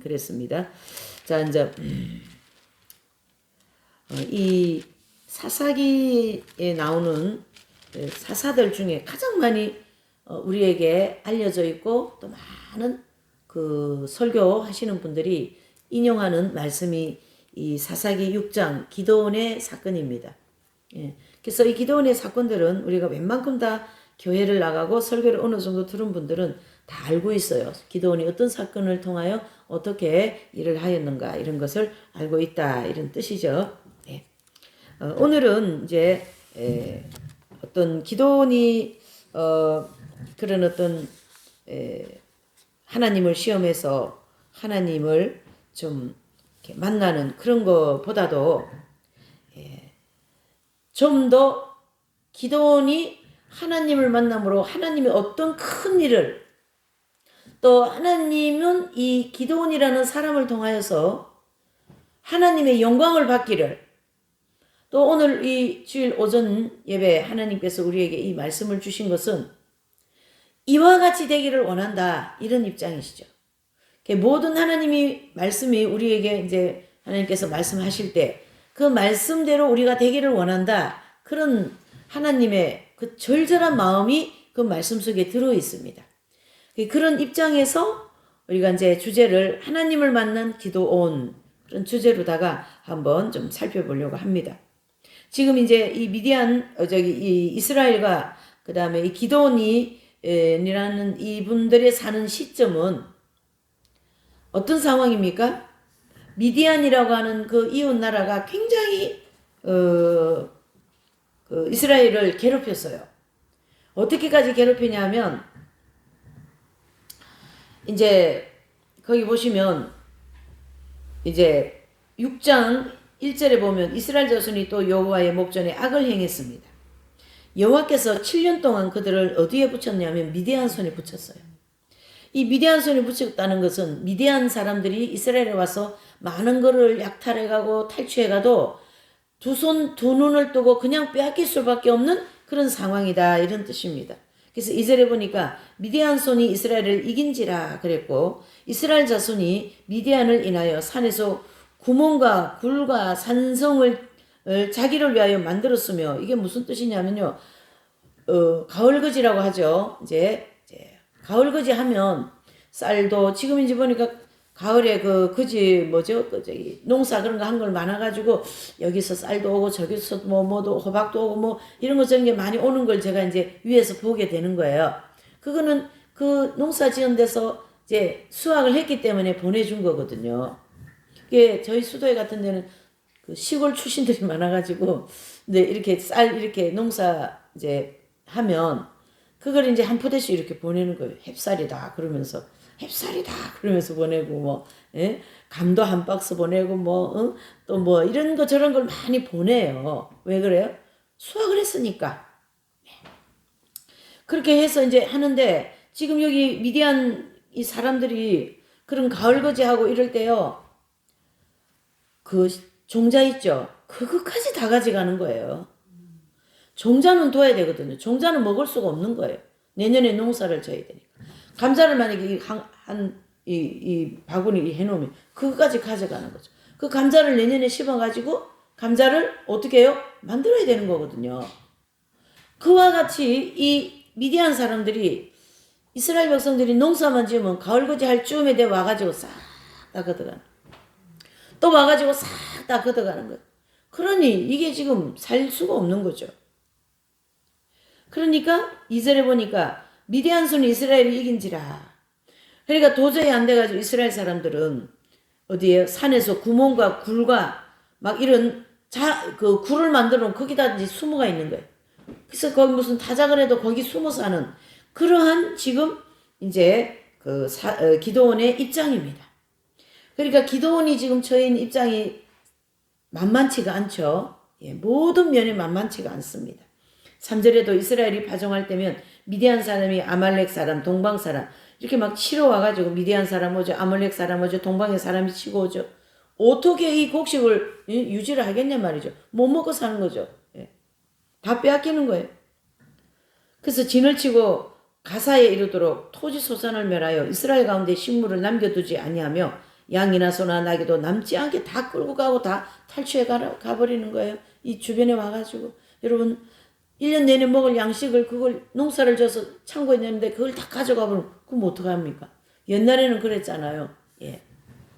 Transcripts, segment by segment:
그랬습니다. 자, 이제 이 사사기에 나오는 사사들 중에 가장 많이 우리에게 알려져 있고 또 많은 그 설교하시는 분들이 인용하는 말씀이 이 사사기 6장 기드온의 사건입니다. 예. 그래서 이 기드온의 사건들은 우리가 웬만큼 다 교회를 나가고 설교를 어느 정도 들은 분들은 다 알고 있어요. 기드온이 어떤 사건을 통하여 어떻게 일을 하였는가 이런 것을 알고 있다 이런 뜻이죠. 예. 오늘은 이제 어떤 기드온이 그런 어떤 하나님을 시험해서 하나님을 좀 이렇게 만나는 그런 것보다도 좀 더 기드온이 하나님을 만남으로 하나님이 어떤 큰 일을 또 하나님은 이 기드온이라는 사람을 통하여서 하나님의 영광을 받기를 또 오늘 이 주일 오전 예배 하나님께서 우리에게 이 말씀을 주신 것은 이와 같이 되기를 원한다 이런 입장이시죠. 모든 하나님이 말씀이 우리에게 이제 하나님께서 말씀하실 때 그 말씀대로 우리가 되기를 원한다 그런 하나님의 그 절절한 마음이 그 말씀 속에 들어 있습니다. 그런 입장에서 우리가 이제 주제를 하나님을 만난 기드온 그런 주제로다가 한번 좀 살펴보려고 합니다. 지금 이제 이 미디안 이 이스라엘과 그 다음에 이 기드온이라는 이분들이 사는 시점은 어떤 상황입니까? 미디안이라고 하는 그 이웃 나라가 굉장히 그 이스라엘을 괴롭혔어요. 어떻게까지 괴롭히냐면 이제 거기 보시면 이제 6장 1절에 보면 이스라엘 자손이 또 여호와의 목전에 악을 행했습니다. 여호와께서 7년 동안 그들을 어디에 붙였냐면 미디안 손에 붙였어요. 이 미디안 손에 붙였다는 것은 미디안 사람들이 이스라엘에 와서 많은 거를 약탈해가고 탈취해가도 두 손 두 눈을 뜨고 그냥 빼앗길 수밖에 없는 그런 상황이다 이런 뜻입니다. 그래서 2절에 보니까 미디안 손이 이스라엘을 이긴지라 그랬고 이스라엘 자손이 미디안을 인하여 산에서 구멍과 굴과 산성을 자기를 위하여 만들었으며 이게 무슨 뜻이냐면요. 가을거지라고 하죠. 이제 가을거지 하면 쌀도 지금 이제 보니까 가을에 그 거지 뭐죠? 저기 농사 그런 거 한 걸 많아가지고 여기서 쌀도 오고 저기서 뭐도 호박도 오고 뭐 이런 거 저런 게 많이 오는 걸 제가 이제 위에서 보게 되는 거예요. 그거는 그 농사 지은 데서 이제 수확을 했기 때문에 보내준 거거든요. 이게 저희 수도회 같은 데는 그 시골 출신들이 많아가지고 근데 이렇게 쌀 이렇게 농사 이제 하면 그걸 이제 한 포대씩 이렇게 보내는 거예요. 햅쌀이다 그러면서 햅쌀이다 그러면서 보내고 뭐 감도 한 박스 보내고 뭐 또 뭐 이런 거 저런 걸 많이 보내요. 왜 그래요? 수확을 했으니까. 그렇게 해서 이제 하는데 지금 여기 미디안 이 사람들이 그런 가을거지하고 이럴 때요. 그 종자 있죠. 그것까지 다 가져가는 거예요. 종자는 둬야 되거든요. 종자는 먹을 수가 없는 거예요. 내년에 농사를 져야 되니까. 감자를 만약에 이 바구니 해놓으면 그거까지 가져가는 거죠. 그 감자를 내년에 심어가지고 감자를 어떻게 해요? 만들어야 되는 거거든요. 그와 같이 이 미디안 사람들이 이스라엘 백성들이 농사만 지으면 가을거지 할 쯤에 돼 와가지고 싹 다 걷어가는 또 와가지고 싹 다 걷어가는 거예요. 그러니 이게 지금 살 수가 없는 거죠. 그러니까 2절에 보니까 미디안 손이 이스라엘을 이긴지라. 그러니까 도저히 안 돼가지고 이스라엘 사람들은 어디에 산에서 구멍과 굴과 막 이런 그 굴을 만들어 놓은 거기다 이제 숨어가 있는 거예요. 그래서 거기 무슨 타작을 해도 거기 숨어 사는 그러한 지금 이제 그 기드온의 입장입니다. 그러니까 기드온이 지금 처해 있는 입장이 만만치가 않죠. 예, 모든 면이 만만치가 않습니다. 3절에도 이스라엘이 파종할 때면 미디안 사람이 아말렉 사람, 동방 사람 이렇게 막 치러 와가지고 미디안 사람 오죠, 아말렉 사람 오죠, 동방의 사람이 치고 오죠. 어떻게 이 곡식을 유지를 하겠냐 말이죠. 못 먹고 사는 거죠. 예. 다 빼앗기는 거예요. 그래서 진을 치고 가사에 이르도록 토지 소산을 멸하여 이스라엘 가운데 식물을 남겨두지 아니하며 양이나 소나 나귀도 남지 않게 다 끌고 가고 다 탈취해 가버리는 거예요. 이 주변에 와가지고. 여러분 1년 내내 먹을 양식을 그걸 농사를 져서 창고에 내는데 그걸 다 가져가 버리면 그럼 어떡합니까? 옛날에는 그랬잖아요. 예.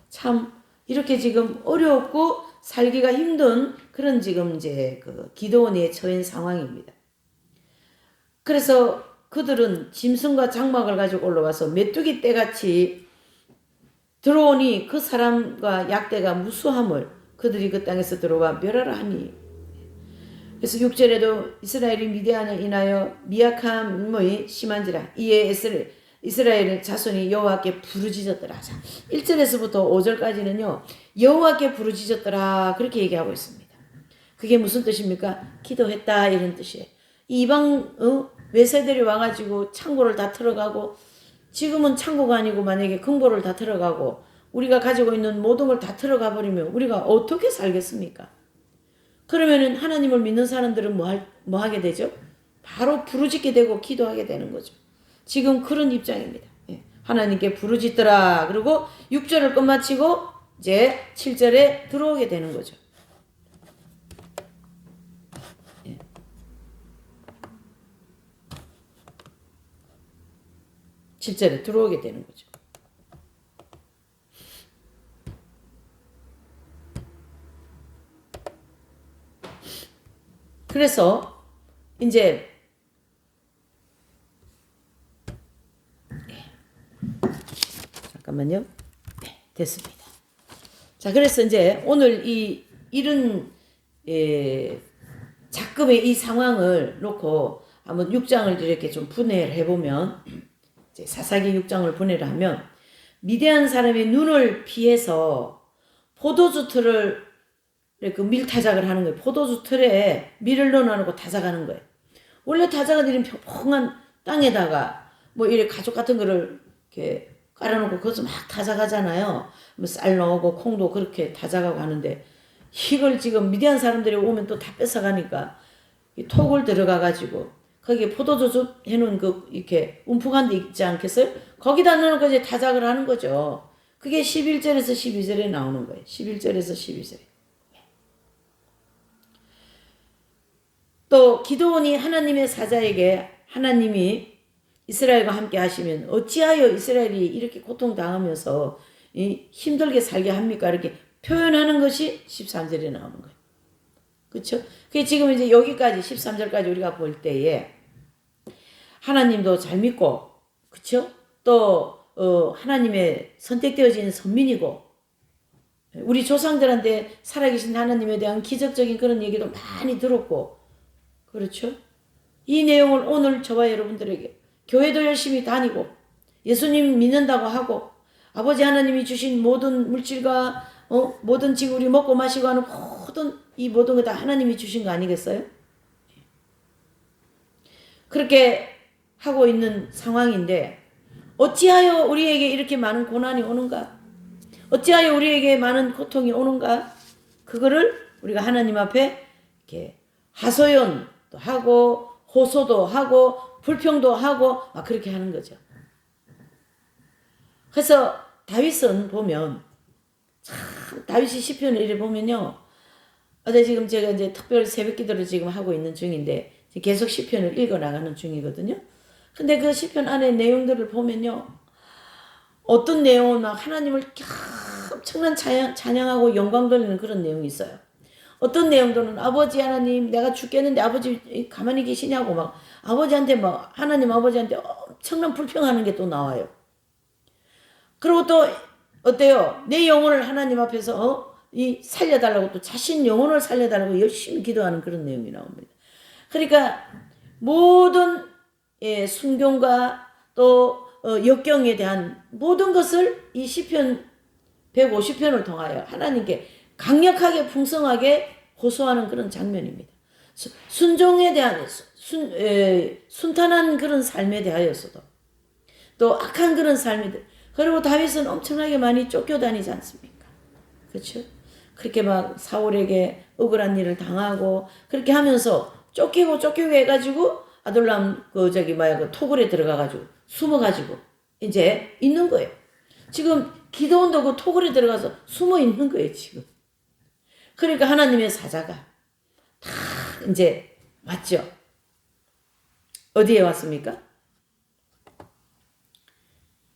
참 이렇게 지금 어렵고 살기가 힘든 그런 지금 이제 그 기드온에 처한 상황입니다. 그래서 그들은 짐승과 장막을 가지고 올라와서 메뚜기 떼같이 들어오니 그 사람과 약대가 무수함을 그들이 그 땅에서 들어와 멸하라 하니. 그래서 6절에도 이스라엘이 미디안을 인하여 미약함의 심한지라 이에 이스라엘 자손이 여호와께 부르짖었더라. 1절에서부터 5절까지는요. 여호와께 부르짖었더라 그렇게 얘기하고 있습니다. 그게 무슨 뜻입니까? 기도했다 이런 뜻이에요. 이방 외세들이 와가지고 창고를 다 틀어가고 지금은 창고가 아니고 만약에 금고를 다 틀어가고 우리가 가지고 있는 모든 걸 다 틀어가 버리면 우리가 어떻게 살겠습니까? 그러면은 하나님을 믿는 사람들은 뭐 하게 되죠? 바로 부르짖게 되고 기도하게 되는 거죠. 지금 그런 입장입니다. 예. 하나님께 부르짖더라. 그리고 6절을 끝마치고 이제 7절에 들어오게 되는 거죠. 예. 7절에 들어오게 되는 거죠. 그래서 이제 잠깐만요. 네, 됐습니다. 자, 그래서 이제 오늘 이런 작금의 이 상황을 놓고 한번 6장을 이렇게 좀 분해를 해보면 이제 사사기 6장을 분해를 하면 미디안 사람의 눈을 피해서 포도주 틀을 그 밀타작을 하는 거예요. 포도주 틀에 밀을 넣어놓고 타작하는 거예요. 원래 타작은 이런 평평한 땅에다가 뭐 이렇게 가죽 같은 거를 이렇게 깔아놓고 거기서 막 타작하잖아요. 뭐 쌀 넣고 콩도 그렇게 타작하고 하는데 이걸 지금 미디안 사람들이 오면 또 다 뺏어가니까 이 톡을 들어가가지고 거기에 포도주 해놓은 그 이렇게 움푹한 데 있지 않겠어요? 거기다 넣어놓고 이제 타작을 하는 거죠. 그게 11절에서 12절에 나오는 거예요. 11절에서 12절에. 또 기드온이 하나님의 사자에게 하나님이 이스라엘과 함께 하시면 어찌하여 이스라엘이 이렇게 고통당하면서 힘들게 살게 합니까? 이렇게 표현하는 것이 13절에 나오는 거예요. 그렇죠? 그게 지금 이제 여기까지 13절까지 우리가 볼 때에 하나님도 잘 믿고 그렇죠? 또 하나님의 선택되어진 선민이고 우리 조상들한테 살아계신 하나님에 대한 기적적인 그런 얘기도 많이 들었고 그렇죠? 이 내용을 오늘 저와 여러분들에게 교회도 열심히 다니고 예수님 믿는다고 하고 아버지 하나님이 주신 모든 물질과 모든 지금 우리 먹고 마시고 하는 모든 이 모든 거 다 하나님이 주신 거 아니겠어요? 그렇게 하고 있는 상황인데 어찌하여 우리에게 이렇게 많은 고난이 오는가? 어찌하여 우리에게 많은 고통이 오는가? 그거를 우리가 하나님 앞에 이렇게 하소연도 하고 호소도 하고 불평도 하고 막 그렇게 하는 거죠. 그래서 다윗은 보면 참 다윗이 시편을 이래 보면요. 어제 지금 제가 이제 특별 새벽 기도를 지금 하고 있는 중인데 계속 시편을 읽어 나가는 중이거든요. 근데 그 시편 안에 내용들을 보면요. 어떤 내용은 막 하나님을 엄청난 찬양하고 영광 돌리는 그런 내용이 있어요. 어떤 내용들은 아버지 하나님 내가 죽겠는데 아버지 가만히 계시냐고 막 아버지한테 막 하나님 아버지한테 엄청난 불평하는 게 또 나와요. 그리고 또 어때요? 내 영혼을 하나님 앞에서 살려달라고 또 자신 영혼을 살려달라고 열심히 기도하는 그런 내용이 나옵니다. 그러니까 모든 순경과 또 역경에 대한 모든 것을 이 시편 150편을 통하여 하나님께 강력하게 풍성하게 호소하는 그런 장면입니다. 순종에 대한 순탄한 그런 삶에 대하여서도 또 악한 그런 삶에 대해 그리고 다윗은 엄청나게 많이 쫓겨다니지 않습니까? 그렇죠? 그렇게 막 사울에게 억울한 일을 당하고 그렇게 하면서 쫓기고 해가지고 아둘람 그 토굴에 들어가가지고 숨어가지고 이제 있는 거예요. 지금 기도원도 그 토굴에 들어가서 숨어 있는 거예요, 지금. 그러니까 하나님의 사자가 다 이제 왔죠. 어디에 왔습니까?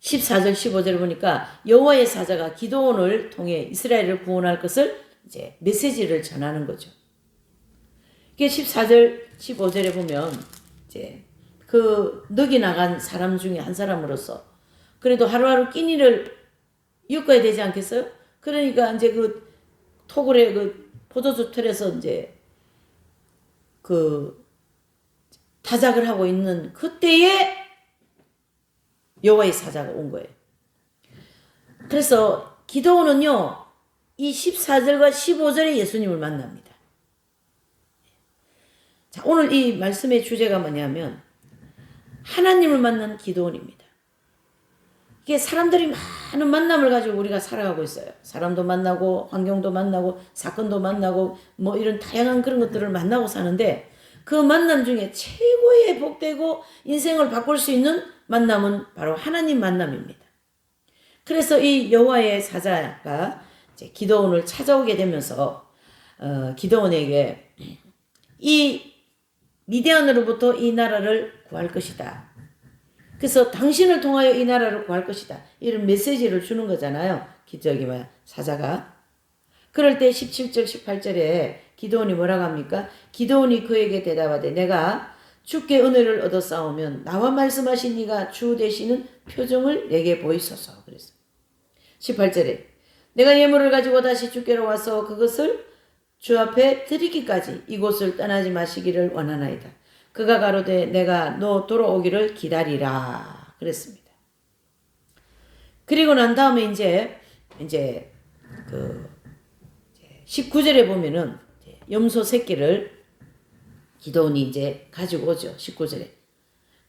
14절 15절을 보니까 여호와의 사자가 기도원을 통해 이스라엘을 구원할 것을 이제 메시지를 전하는 거죠. 이게 14절 15절에 보면 이제 그 넉이 나간 사람 중에 한 사람으로서 그래도 하루하루 끼니를 엮어야 되지 않겠어요? 그러니까 이제 그 토굴에 그 포도주 틀에서 이제 그 타작을 하고 있는 그때에 여호와의 사자가 온 거예요. 그래서 기도원은요, 이 14절과 15절에 예수님을 만납니다. 자, 오늘 이 말씀의 주제가 뭐냐면 하나님을 만난 기도원입니다. 이게 사람들이 많은 만남을 가지고 우리가 살아가고 있어요. 사람도 만나고 환경도 만나고 사건도 만나고 뭐 이런 다양한 그런 것들을 만나고 사는데 그 만남 중에 최고의 복되고 인생을 바꿀 수 있는 만남은 바로 하나님 만남입니다. 그래서 이 여호와의 사자가 이제 기도원을 찾아오게 되면서 기도원에게 이 미디안으로부터 이 나라를 구할 것이다. 그래서 당신을 통하여 이 나라를 구할 것이다. 이런 메시지를 주는 거잖아요. 저기 사자가. 그럴 때 17절 18절에 기도원이 뭐라고 합니까? 기도원이 그에게 대답하되 내가 주께 은혜를 얻어 싸우면 나와 말씀하신 이가 주 되시는 표정을 내게 보이소서. 그랬어요. 18절에 내가 예물을 가지고 다시 주께로 와서 그것을 주 앞에 드리기까지 이곳을 떠나지 마시기를 원하나이다. 그가 가로되 내가 너 돌아오기를 기다리라. 그랬습니다. 그리고 난 다음에 이제 그 19절에 보면은 염소 새끼를 기도원이 이제 가지고 오죠. 19절에.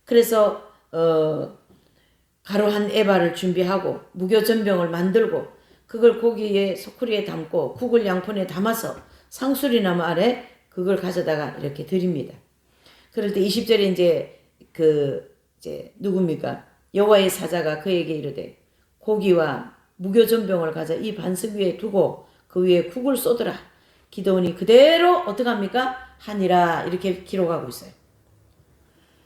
그래서 가루 한 에바를 준비하고 무교전병을 만들고 그걸 고기에 소쿠리에 담고 국을 양푼에 담아서 상수리나무 아래 그걸 가져다가 이렇게 드립니다. 그럴 때 20절에 이제 누굽니까? 여호와의 사자가 그에게 이르되 고기와 무교전병을 가져 이 반석 위에 두고 그 위에 국을 쏟으라. 기도원이 그대로 어떡합니까? 하니라. 이렇게 기록하고 있어요.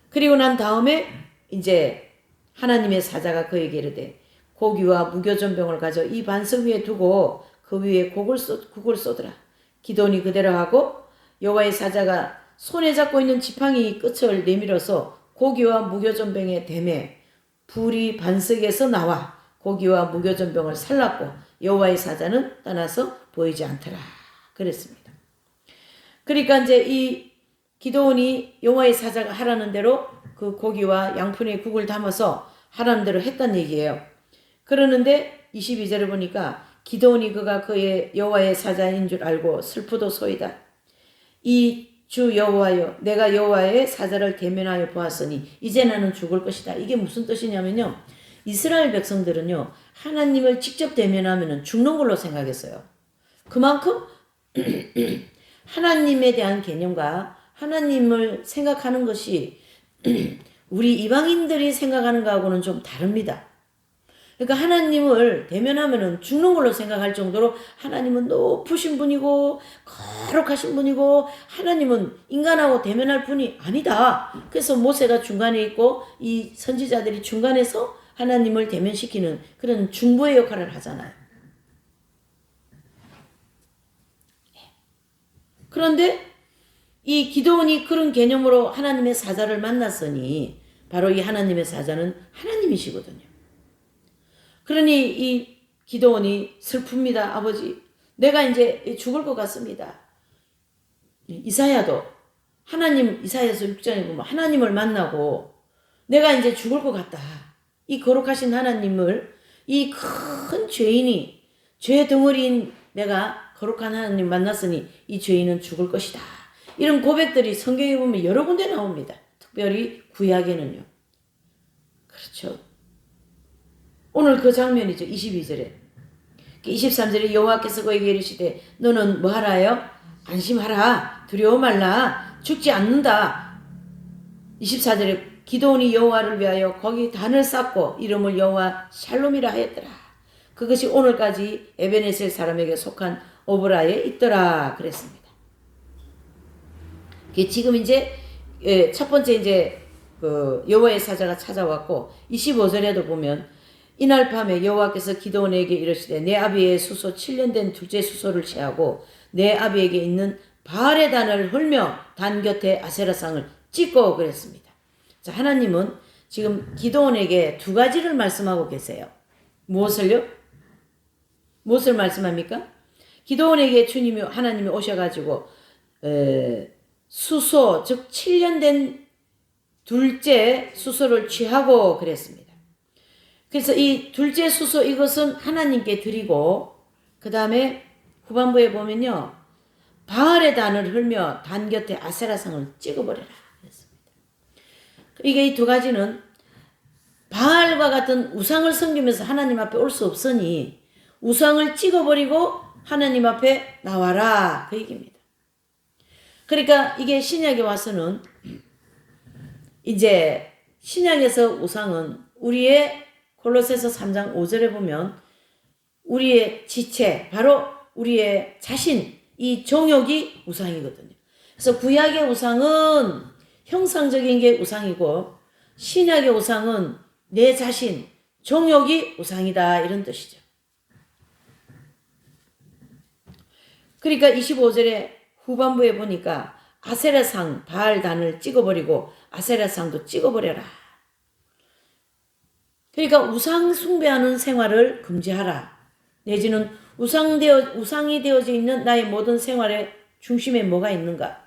그리고 난 다음에 이제 하나님의 사자가 그에게 이르되 고기와 무교전병을 가져 이 반석 위에 두고 그 위에 국을 쏟으라. 기도원이 그대로 하고 여호와의 사자가 손에 잡고 있는 지팡이 끝을 내밀어서 고기와 무교전병의 댐에 불이 반석에서 나와 고기와 무교전병을 살랐고 여호와의 사자는 떠나서 보이지 않더라. 그랬습니다. 그러니까 이제 이 기도원이 여호와의 사자가 하라는 대로 그 고기와 양푼에 국을 담아서 하라는 대로 했단 얘기예요. 그러는데 22절을 보니까 기도원이 그가 그의 여호와의 사자인 줄 알고 슬프도소이다. 이 주 여호와여 내가 여호와의 사자를 대면하여 보았으니 이제 나는 죽을 것이다. 이게 무슨 뜻이냐면요. 이스라엘 백성들은요. 하나님을 직접 대면하면 죽는 걸로 생각했어요. 그만큼 하나님에 대한 개념과 하나님을 생각하는 것이 우리 이방인들이 생각하는 거하고는 좀 다릅니다. 그러니까 하나님을 대면하면은 죽는 걸로 생각할 정도로 하나님은 높으신 분이고 거룩하신 분이고 하나님은 인간하고 대면할 분이 아니다. 그래서 모세가 중간에 있고 이 선지자들이 중간에서 하나님을 대면시키는 그런 중보의 역할을 하잖아요. 그런데 이 기도원이 그런 개념으로 하나님의 사자를 만났으니 바로 이 하나님의 사자는 하나님이시거든요. 그러니 이 기도원이 슬픕니다. 아버지, 내가 이제 죽을 것 같습니다. 이사야도 이사야서 6장에 보면 하나님을 만나고 내가 이제 죽을 것 같다. 이 거룩하신 하나님을 이 큰 죄인이 죄 덩어리인 내가 거룩한 하나님 만났으니 이 죄인은 죽을 것이다. 이런 고백들이 성경에 보면 여러 군데 나옵니다. 특별히 구약에는요. 그렇죠. 오늘 그 장면이죠. 22절에. 23절에 여호와께서 그에게 이르시되 너는 뭐하라요? 안심하라. 두려워 말라. 죽지 않는다. 24절에 기도원이 여호와를 위하여 거기 단을 쌓고 이름을 여호와 샬롬이라 하였더라. 그것이 오늘까지 에베네셀 사람에게 속한 오브라에 있더라 그랬습니다. 지금 이제 첫 번째 이제 그 여호와의 사자가 찾아왔고 25절에도 보면 이날 밤에 여호와께서 기드온에게 이르시되 내 아비의 수소 7년 된 둘째 수소를 취하고 내 아비에게 있는 바알의 단을 헐며 단 곁에 아세라상을 찍고 그랬습니다. 자, 하나님은 지금 기드온에게 두 가지를 말씀하고 계세요. 무엇을요? 무엇을 말씀합니까? 기드온에게 주님이 하나님이 오셔가지고 수소 즉 7년 된 둘째 수소를 취하고 그랬습니다. 그래서 이 둘째 수소 이것은 하나님께 드리고 그 다음에 후반부에 보면요. 바알의 단을 헐며 단 곁에 아세라상을 찍어버려라 그랬습니다. 이게 이 두 가지는 바알과 같은 우상을 섬기면서 하나님 앞에 올 수 없으니 우상을 찍어버리고 하나님 앞에 나와라 그 얘기입니다. 그러니까 이게 신약에 와서는 이제 신약에서 우상은 우리의 골로새서 3장 5절에 보면 우리의 지체 바로 우리의 자신 이 정욕이 우상이거든요. 그래서 구약의 우상은 형상적인 게 우상이고 신약의 우상은 내 자신 정욕이 우상이다 이런 뜻이죠. 그러니까 25절에 후반부에 보니까 아세라상 바알단을 찍어버리고 아세라상도 찍어버려라. 그러니까 우상 숭배하는 생활을 금지하라. 내지는 우상이 되어져 있는 나의 모든 생활의 중심에 뭐가 있는가?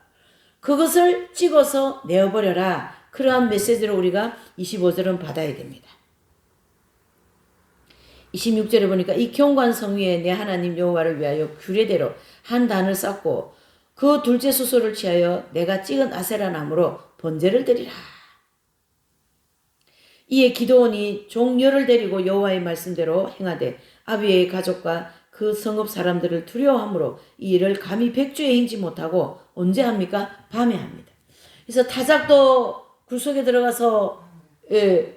그것을 찍어서 내어버려라. 그러한 메시지를 우리가 25절은 받아야 됩니다. 26절에 보니까 이 경관 위에 내 하나님 여호와를 위하여 규례대로 한 단을 쌓고 그 둘째 수소를 취하여 내가 찍은 아세라 나무로 번제를 드리라. 이에 기드온이 종려를 데리고 여호와의 말씀대로 행하되 아비의 가족과 그 성읍 사람들을 두려워하므로 이 일을 감히 백주에 행지 못하고 언제 합니까? 밤에 합니다. 그래서 타작도 굴속에 들어가서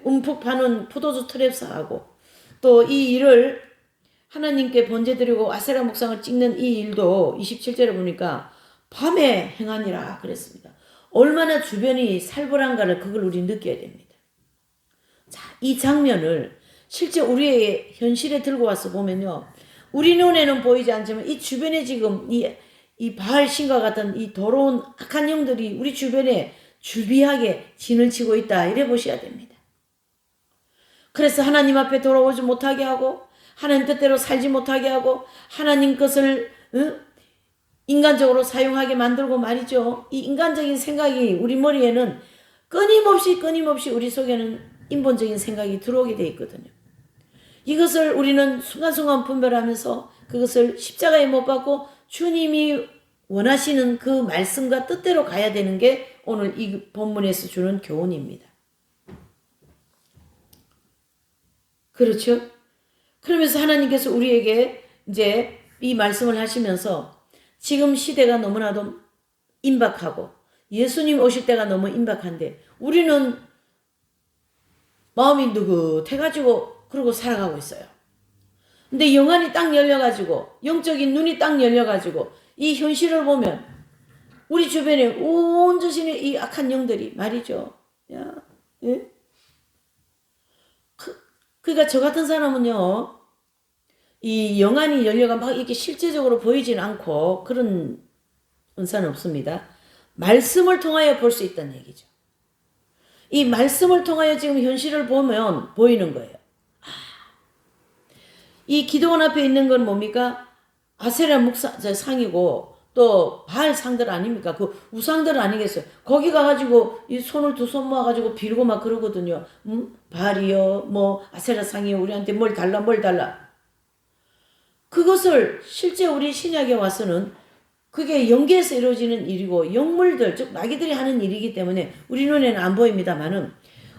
움푹 파는 포도주 트랩사하고 또 이 일을 하나님께 번제 드리고 아세라 목상을 찍는 이 일도 27절에 보니까 밤에 행하니라 그랬습니다. 얼마나 주변이 살벌한가를 그걸 우리 느껴야 됩니다. 자, 이 장면을 실제 우리의 현실에 들고 와서 보면요. 우리 눈에는 보이지 않지만 이 주변에 지금 이 바알 신과 같은 이 더러운 악한 영들이 우리 주변에 줄비하게 진을 치고 있다. 이래 보셔야 됩니다. 그래서 하나님 앞에 돌아오지 못하게 하고 하나님 뜻대로 살지 못하게 하고 하나님 것을 인간적으로 사용하게 만들고 말이죠. 이 인간적인 생각이 우리 머리에는 끊임없이 우리 속에는 인본적인 생각이 들어오게 돼 있거든요. 이것을 우리는 순간순간 분별하면서 그것을 십자가에 못 박고 주님이 원하시는 그 말씀과 뜻대로 가야 되는 게 오늘 이 본문에서 주는 교훈입니다. 그렇죠? 그러면서 하나님께서 우리에게 이제 이 말씀을 하시면서 지금 시대가 너무나도 임박하고 예수님 오실 때가 너무 임박한데 우리는 마음이 느긋해가지고 그러고 살아가고 있어요. 근데 영안이 딱 열려가지고 영적인 눈이 딱 열려가지고 이 현실을 보면 우리 주변에 온전히 이 악한 영들이 말이죠. 야, 예? 그러니까 저 같은 사람은요. 이 영안이 열려가 막 이렇게 실제적으로 보이진 않고 그런 은사는 없습니다. 말씀을 통하여 볼 수 있다는 얘기죠. 이 말씀을 통하여 지금 현실을 보면 보이는 거예요. 이 기도원 앞에 있는 건 뭡니까? 아세라 상이고 또 바알 상들 아닙니까? 그 우상들 아니겠어요? 거기 가가지고 이 손을 두 손 모아가지고 빌고 막 그러거든요. 바알이요, 뭐 아세라 상이요, 우리한테 뭘 달라. 그것을 실제 우리 신약에 와서는 그게 영계에서 이루어지는 일이고 영물들 즉 마귀들이 하는 일이기 때문에 우리 눈에는 안 보입니다만은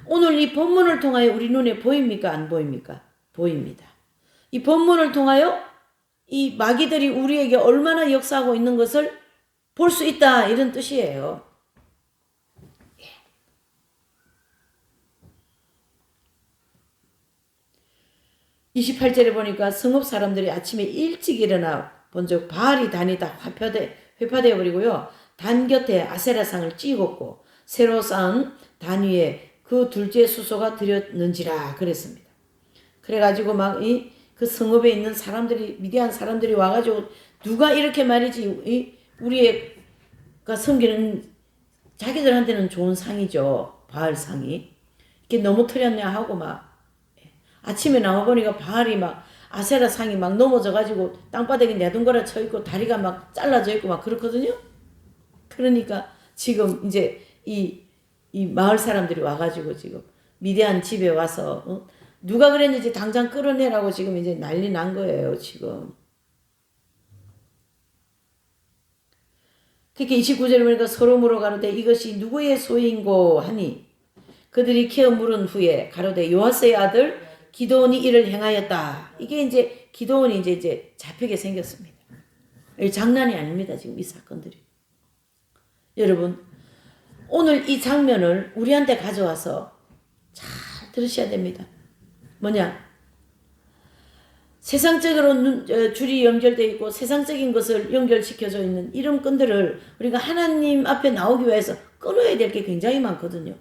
오늘 이 본문을 통하여 우리 눈에 보입니까? 안 보입니까? 보입니다. 이 본문을 통하여 이 마귀들이 우리에게 얼마나 역사하고 있는 것을 볼 수 있다 이런 뜻이에요. 28절에 보니까 성읍 사람들이 아침에 일찍 일어나 본즉 바알이 단이 다 회파되어 버리고요. 단 곁에 아세라상을 찍었고 새로 쌓은 단 위에 그 둘째 수소가 들였는지라 그랬습니다. 그래가지고 막 그 성읍에 있는 사람들이 미디안 사람들이 와가지고 누가 이렇게 말이지 우리가 섬기는 자기들한테는 좋은 상이죠. 바알 상이 이게 너무 틀렸냐 하고 막 아침에 나와보니까 바알이 막 아세라 상이 막 넘어져가지고 땅바닥에 내둥거려 쳐있고 다리가 막 잘라져 있고 막 그렇거든요. 그러니까 지금 이제 이 마을 사람들이 와가지고 지금 미디안 집에 와서 누가 그랬는지 당장 끌어내라고 지금 이제 난리 난 거예요, 지금. 그렇게 29절에 보니까 서로 물어가로되 이것이 누구의 소인고 하니 그들이 캐어 물은 후에 가로되 요아스의 아들 기드온이 이를 행하였다. 이게 이제 기드온이 이제 잡히게 생겼습니다. 장난이 아닙니다, 지금 이 사건들이. 여러분, 오늘 이 장면을 우리한테 가져와서 잘 들으셔야 됩니다. 뭐냐? 세상적으로 줄이 연결되어 있고 세상적인 것을 연결시켜져 있는 이런 끈들을 우리가 하나님 앞에 나오기 위해서 끊어야 될 게 굉장히 많거든요.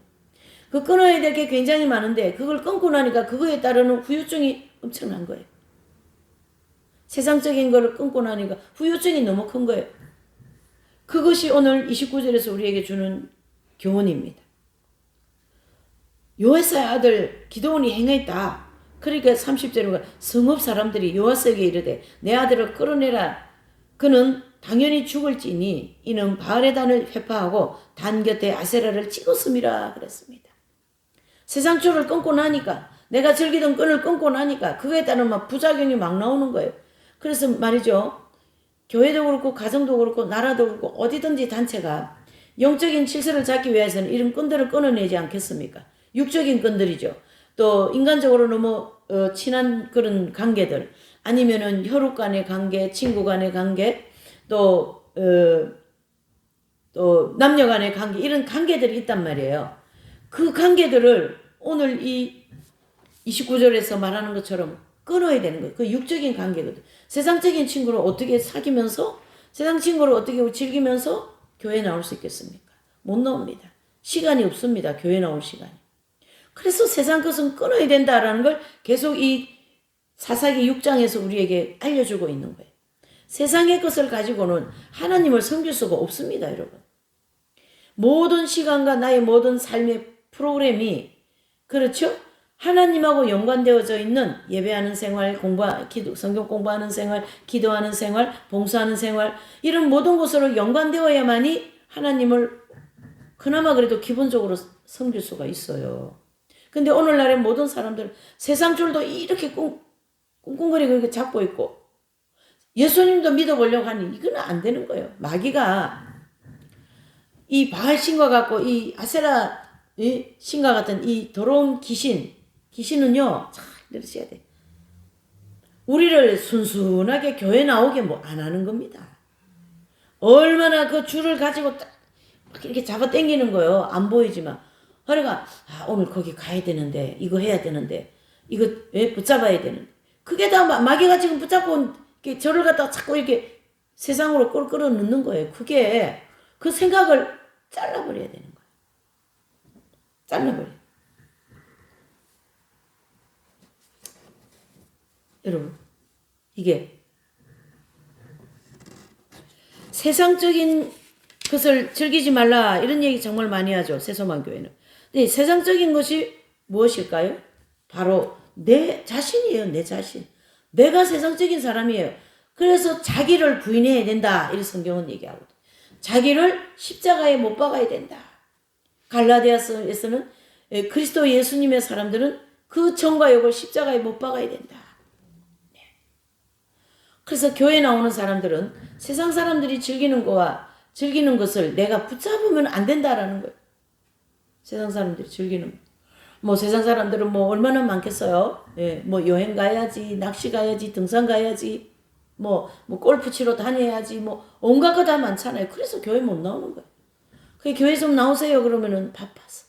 그 끊어야 될 게 굉장히 많은데 그걸 끊고 나니까 그거에 따르는 후유증이 엄청난 거예요. 세상적인 거를 끊고 나니까 후유증이 너무 큰 거예요. 그것이 오늘 29절에서 우리에게 주는 교훈입니다. 요아스의 아들 기드온이 행했다. 그러니까 30절에 성읍 사람들이 요아스에게 이르되 내 아들을 끌어내라. 그는 당연히 죽을지니 이는 바알의 단을 회파하고 단 곁에 아세라를 찍었음이라 그랬습니다. 세상초를 끊고 나니까 내가 즐기던 끈을 끊고 나니까 그거에 따른 막 부작용이 막 나오는 거예요. 그래서 말이죠. 교회도 그렇고 가정도 그렇고 나라도 그렇고 어디든지 단체가 영적인 질서를 잡기 위해서는 이런 끈들을 끊어내지 않겠습니까? 육적인 끈들이죠. 또 인간적으로 너무 친한 그런 관계들 아니면은 혈육 간의 관계, 친구 간의 관계, 또 남녀 간의 관계 이런 관계들이 있단 말이에요. 그 관계들을 오늘 이 29절에서 말하는 것처럼 끊어야 되는 거예요. 그 육적인 관계거든. 세상적인 친구를 어떻게 사귀면서 세상 친구를 어떻게 즐기면서 교회에 나올 수 있겠습니까? 못 나옵니다. 시간이 없습니다. 교회 나올 시간이. 그래서 세상 것은 끊어야 된다라는 걸 계속 이 사사기 6장에서 우리에게 알려주고 있는 거예요. 세상의 것을 가지고는 하나님을 섬길 수가 없습니다, 여러분. 모든 시간과 나의 모든 삶의 프로그램이 그렇죠? 하나님하고 연관되어져 있는 예배하는 생활, 성경 공부하는 생활, 기도하는 생활, 봉사하는 생활 이런 모든 것으로 연관되어야만이 하나님을 그나마 그래도 기본적으로 섬길 수가 있어요. 근데 오늘날의 모든 사람들은 세상 줄도 이렇게 꿍꿍거리고 이렇게 잡고 있고 예수님도 믿어보려고 하니 이건 안 되는 거예요. 마귀가 이 바알 신과 같고 이 아세라 신과 같은 이 더러운 귀신은요 잘 들으셔야 돼. 우리를 순순하게 교회 나오게 뭐 안 하는 겁니다. 얼마나 그 줄을 가지고 딱 이렇게 잡아 당기는 거예요. 안 보이지만. 그러니까 오늘 거기 가야 되는데 이거 해야 되는데 이거 붙잡아야 되는데 그게 다 마귀가 지금 붙잡고 이렇게 저를 갖다가 자꾸 이렇게 세상으로 끌어 넣는 거예요. 그게 그 생각을 잘라버려야 되는 거예요. 잘라버려. 여러분 이게 세상적인 것을 즐기지 말라 이런 얘기 정말 많이 하죠. 새소만 교회는. 근데 세상적인 것이 무엇일까요? 바로 내 자신이에요. 내 자신. 내가 세상적인 사람이에요. 그래서 자기를 부인해야 된다. 이렇게 성경은 얘기하거든. 자기를 십자가에 못 박아야 된다. 갈라디아서에서는 그리스도 예수님의 사람들은 그 정과 욕을 십자가에 못 박아야 된다. 네. 그래서 교회 나오는 사람들은 세상 사람들이 즐기는 것을 내가 붙잡으면 안 된다라는 거예요. 세상 사람들이 즐기는 뭐 세상 사람들은 뭐 얼마나 많겠어요. 예, 뭐 여행 가야지, 낚시 가야지, 등산 가야지, 뭐 골프 치러 다녀야지, 뭐 온갖 거 다 많잖아요. 그래서 교회 못 나오는 거예요. 그 교회 좀 나오세요 그러면은 바빠서.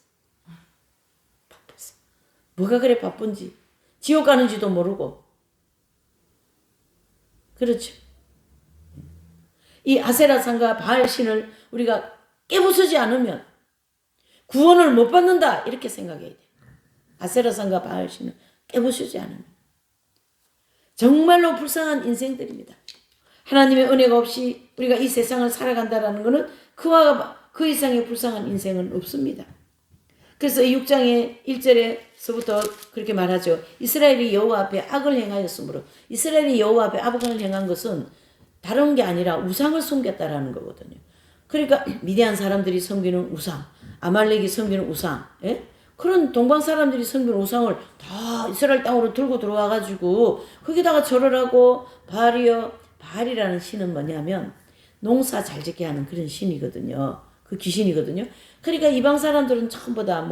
뭐가 그래 바쁜지 지옥 가는지도 모르고 그렇죠. 이 아세라상과 바알신을 우리가 깨부수지 않으면 구원을 못 받는다 이렇게 생각해야 돼요. 아세라상과 바알신을 깨부수지 않으면 정말로 불쌍한 인생들입니다. 하나님의 은혜가 없이 우리가 이 세상을 살아간다라는 것은 그 이상의 불쌍한 인생은 없습니다. 그래서 6장의 1절에서부터 그렇게 말하죠. 이스라엘이 여호와 앞에 악을 행하였으므로 이스라엘이 여호와 앞에 악을 행한 것은 다른 게 아니라 우상을 섬겼다라는 거거든요. 그러니까 미디안 사람들이 섬기는 우상, 아말렉이 섬기는 우상, 예? 그런 동방 사람들이 섬기는 우상을 다 이스라엘 땅으로 들고 들어와 가지고 거기다가 절을 하고 바알이라는 신은 뭐냐면 농사 잘 짓게 하는 그런 신이거든요. 그 귀신이거든요. 그러니까 이방 사람들은 전부 다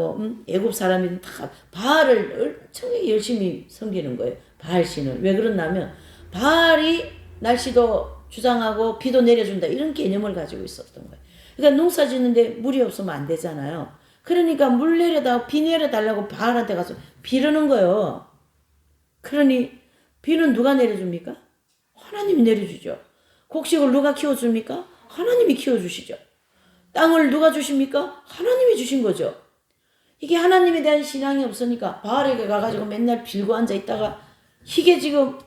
애굽 사람이든 다 바알을 엄청 열심히 섬기는 거예요. 바알 신을. 왜 그러냐면 바알이 날씨도 주장하고 비도 내려준다 이런 개념을 가지고 있었던 거예요. 그러니까 농사 짓는데 물이 없으면 안 되잖아요. 그러니까 비 내려달라고 바알한테 가서 비르는 거예요. 그러니 비는 누가 내려줍니까? 하나님이 내려주죠. 곡식을 누가 키워줍니까? 하나님이 키워주시죠. 땅을 누가 주십니까? 하나님이 주신 거죠. 이게 하나님에 대한 신앙이 없으니까 바알에게 가가지고 맨날 빌고 앉아있다가 이게 지금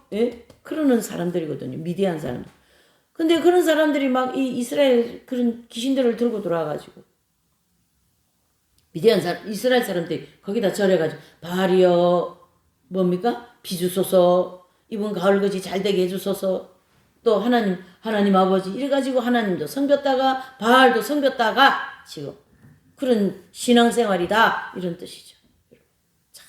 그러는 사람들이거든요. 미디안 사람들. 근데 그런 사람들이 막 이 이스라엘 그런 귀신들을 들고 돌아와가지고 이스라엘 사람들이 거기다 절해가지고 바알이여 뭡니까? 비 주소서, 이번 가을거지 잘되게 해주소서, 또 하나님 아버지 이래가지고 하나님도 섬겼다가 바알도 섬겼다가 지금 그런 신앙생활이다 이런 뜻이죠. 참.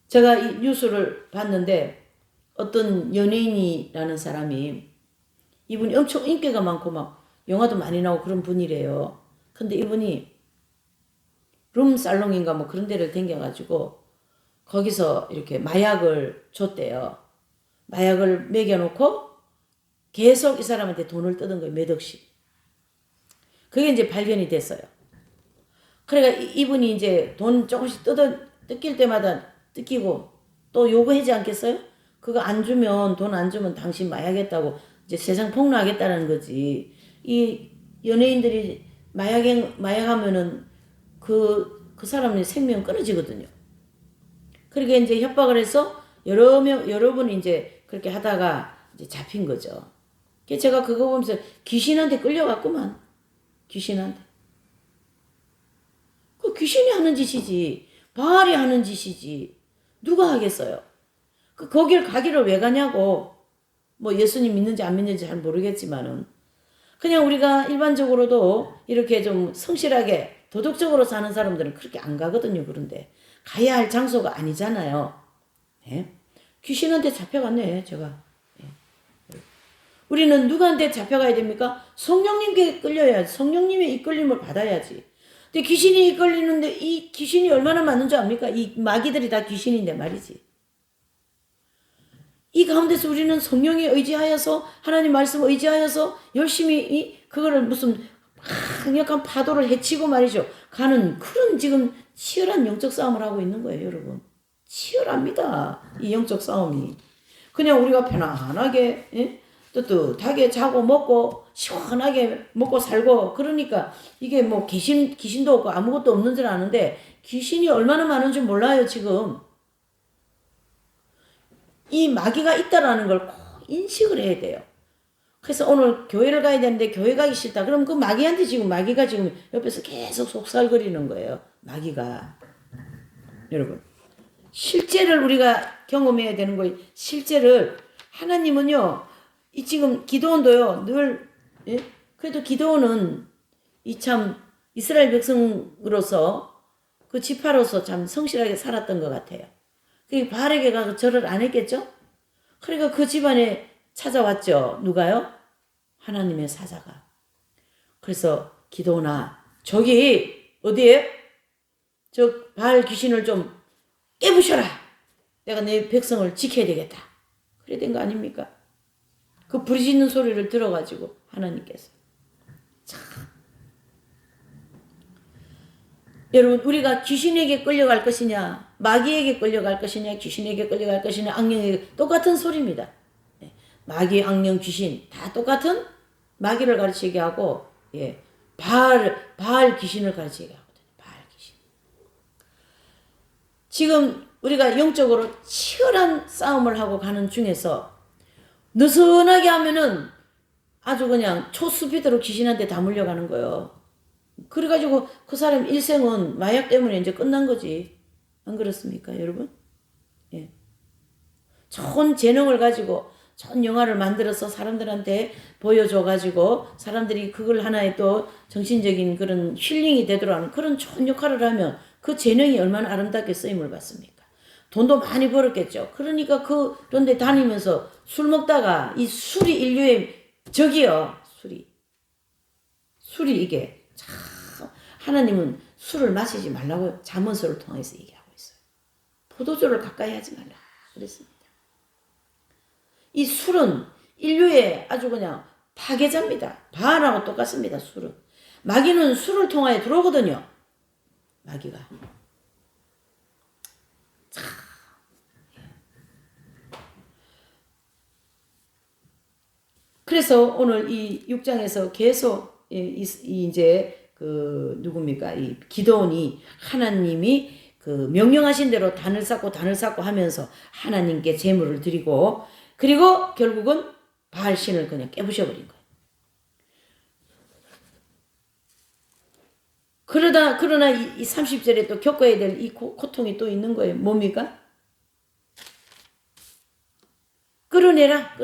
제가 이 뉴스를 봤는데 어떤 연예인이라는 사람이 이분이 엄청 인기가 많고 막 영화도 많이 나오고 그런 분이래요. 근데 이분이 룸살롱인가 뭐 그런 데를 댕겨가지고 거기서 이렇게 마약을 줬대요. 마약을 먹여놓고 계속 이 사람한테 돈을 뜯은 거예요. 몇 억씩. 그게 이제 발견이 됐어요. 그러니까 이분이 이제 돈 조금씩 뜯길 때마다 뜯기고 또 요구하지 않겠어요? 그거 안 주면, 돈 안 주면 당신 마약했다고 이제 세상 폭로하겠다는 거지. 이 연예인들이 마약하면은 그 사람의 생명 끊어지거든요. 그러니까 이제 협박을 해서 여러 분이 이제 그렇게 하다가 이제 잡힌 거죠. 제가 그거 보면서 귀신한테 끌려갔구만. 귀신한테. 그 귀신이 하는 짓이지. 바알이 하는 짓이지. 누가 하겠어요? 거길 가기를 왜 가냐고. 뭐 예수님 믿는지 안 믿는지 잘 모르겠지만은 그냥 우리가 일반적으로도 이렇게 좀 성실하게 도덕적으로 사는 사람들은 그렇게 안 가거든요. 그런데 가야 할 장소가 아니잖아요. 예? 귀신한테 잡혀갔네, 제가. 예. 우리는 누구한테 잡혀가야 됩니까? 성령님께 끌려야지. 성령님의 이끌림을 받아야지. 근데 귀신이 이끌리는데 이 귀신이 얼마나 많은 줄 압니까? 이 마귀들이 다 귀신인데 말이지. 이 가운데서 우리는 성령에 의지하여서 하나님 말씀 의지하여서 열심히 그거를 무슨 강력한 파도를 헤치고 말이죠. 가는 그런 지금 치열한 영적 싸움을 하고 있는 거예요, 여러분. 치열합니다. 이 영적 싸움이. 그냥 우리가 편안하게 뜨뜻하게 자고 먹고 시원하게 먹고 살고 그러니까 이게 뭐 귀신도 없고 아무것도 없는 줄 아는데 귀신이 얼마나 많은지 몰라요, 지금. 이 마귀가 있다라는 걸 꼭 인식을 해야 돼요. 그래서 오늘 교회를 가야 되는데 교회 가기 싫다. 그럼 그 마귀한테 지금 마귀가 지금 옆에서 계속 속살거리는 거예요. 마귀가. 여러분. 실제를 우리가 경험해야 되는 거예요. 실제를. 하나님은요. 이 지금 기드온도요. 늘 그래도 기드온은 참 이스라엘 백성으로서 그 지파로서 참 성실하게 살았던 것 같아요. 바알에게 가서 절을 안 했겠죠? 그러니까 그 집안에 찾아왔죠. 누가요? 하나님의 사자가. 그래서 기도나 저기 어디에? 저 바알 귀신을 좀 깨부셔라. 내가 내 백성을 지켜야 되겠다. 그래 된 거 아닙니까? 그 부르짖는 소리를 들어가지고 하나님께서. 참. 여러분 우리가 귀신에게 끌려갈 것이냐 마귀에게 끌려갈 것이냐, 귀신에게 끌려갈 것이냐, 악령에게 똑같은 소리입니다. 예. 마귀, 악령, 귀신 다 똑같은 마귀를 가르치게 하고, 예, 바알 귀신을 가르치게 하거든요. 바알 귀신. 지금 우리가 영적으로 치열한 싸움을 하고 가는 중에서 느슨하게 하면은 아주 그냥 초수비대로 귀신한테 다 물려가는 거예요. 그래가지고 그 사람 일생은 마약 때문에 이제 끝난 거지. 안 그렇습니까, 여러분? 예. 좋은 재능을 가지고 좋은 영화를 만들어서 사람들한테 보여줘가지고 사람들이 그걸 하나의 또 정신적인 그런 힐링이 되도록 하는 그런 좋은 역할을 하면 그 재능이 얼마나 아름답게 쓰임을 받습니까? 돈도 많이 벌었겠죠. 그러니까 그런데 다니면서 술 먹다가 이 술이 인류의 적이요. 술이 이게 참 하나님은 술을 마시지 말라고 잠언서를 통해서 얘기하고 있어요. 포도주를 가까이 하지 말라 그랬습니다. 이 술은 인류의 아주 그냥 파괴자입니다. 바알하고 똑같습니다. 술은. 마귀는 술을 통하여 들어오거든요. 마귀가. 참. 그래서 오늘 이 6장에서 계속 이제 그 누굽니까? 이 기도원이 하나님이 그 명령하신 대로 단을 쌓고 하면서 하나님께 제물을 드리고 그리고 결국은 바알 신을 그냥 깨부셔버린 거예요. 그러나 이 30절에 또 겪어야 될 이 고통이 또 있는 거예요. 뭡니까? 끌어내라.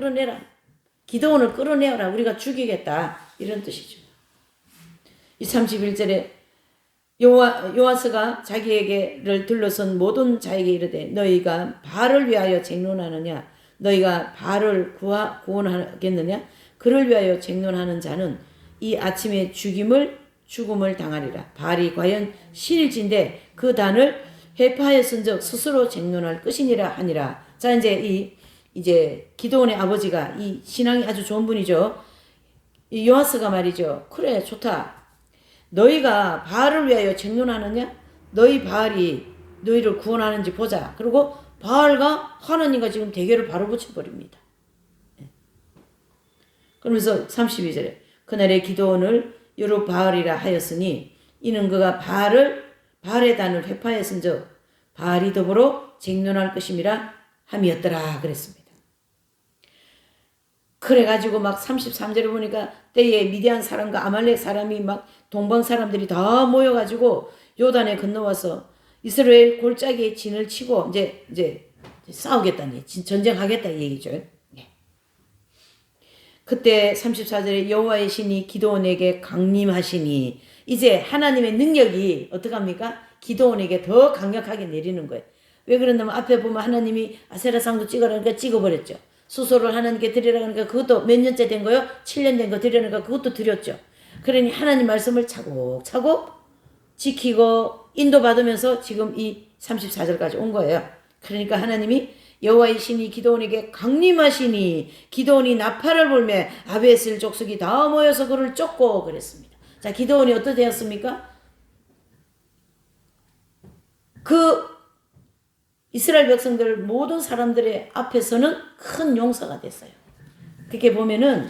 기도원을 끌어내어라. 우리가 죽이겠다. 이런 뜻이죠. 이 31절에 요아스가 자기에게를 둘러선 모든 자에게 이르되 너희가 바알을 위하여 쟁론하느냐 너희가 바알을 구원하겠느냐 그를 위하여 쟁론하는 자는 이 아침에 죽음을 당하리라. 바알이 과연 신일진데 그 단을 회파하였은즉 스스로 쟁론할 것이니라 하니라. 자 이제 기도원의 아버지가 이 신앙이 아주 좋은 분이죠. 이 요아스가 말이죠. 그래 좋다. 너희가 바알을 위하여 쟁론하느냐? 너희 바알이 너희를 구원하는지 보자. 그리고 바알과 하나님과 지금 대결을 바로 붙여버립니다. 그러면서 32절에 그날의 기도원을 여룹바알이라 하였으니 이는 그가 바알의 단을 회파했은즉 바알이 더불어 쟁론할 것임이라 함이었더라 그랬습니다. 그래가지고 막 33절에 보니까 때에 미디안 사람과 아말렉 사람이 막 동방 사람들이 다 모여가지고 요단에 건너와서 이스라엘 골짜기에 진을 치고 이제 싸우겠다니 전쟁하겠다 이 얘기죠. 네. 그때 34절에 여호와의 신이 기도원에게 강림하시니 이제 하나님의 능력이 어떡합니까? 기도원에게 더 강력하게 내리는 거예요. 왜 그러냐면 앞에 보면 하나님이 아세라상도 찍으라니까 찍어버렸죠. 수소를 하나님께 드리라 그러니까 그것도 몇 년째 된 거요? 7년 된 거 드리라니까 그것도 드렸죠. 그러니 하나님 말씀을 차곡차곡 지키고 인도받으면서 지금 이 34절까지 온 거예요. 그러니까 하나님이 여호와의 신이 기도원에게 강림하시니 기도원이 나팔을 불며 아베셀 족속이 다 모여서 그를 쫓고 그랬습니다. 자, 기도원이 어떻게 되었습니까? 그 이스라엘 백성들 모든 사람들의 앞에서는 큰 용사가 됐어요. 그렇게 보면은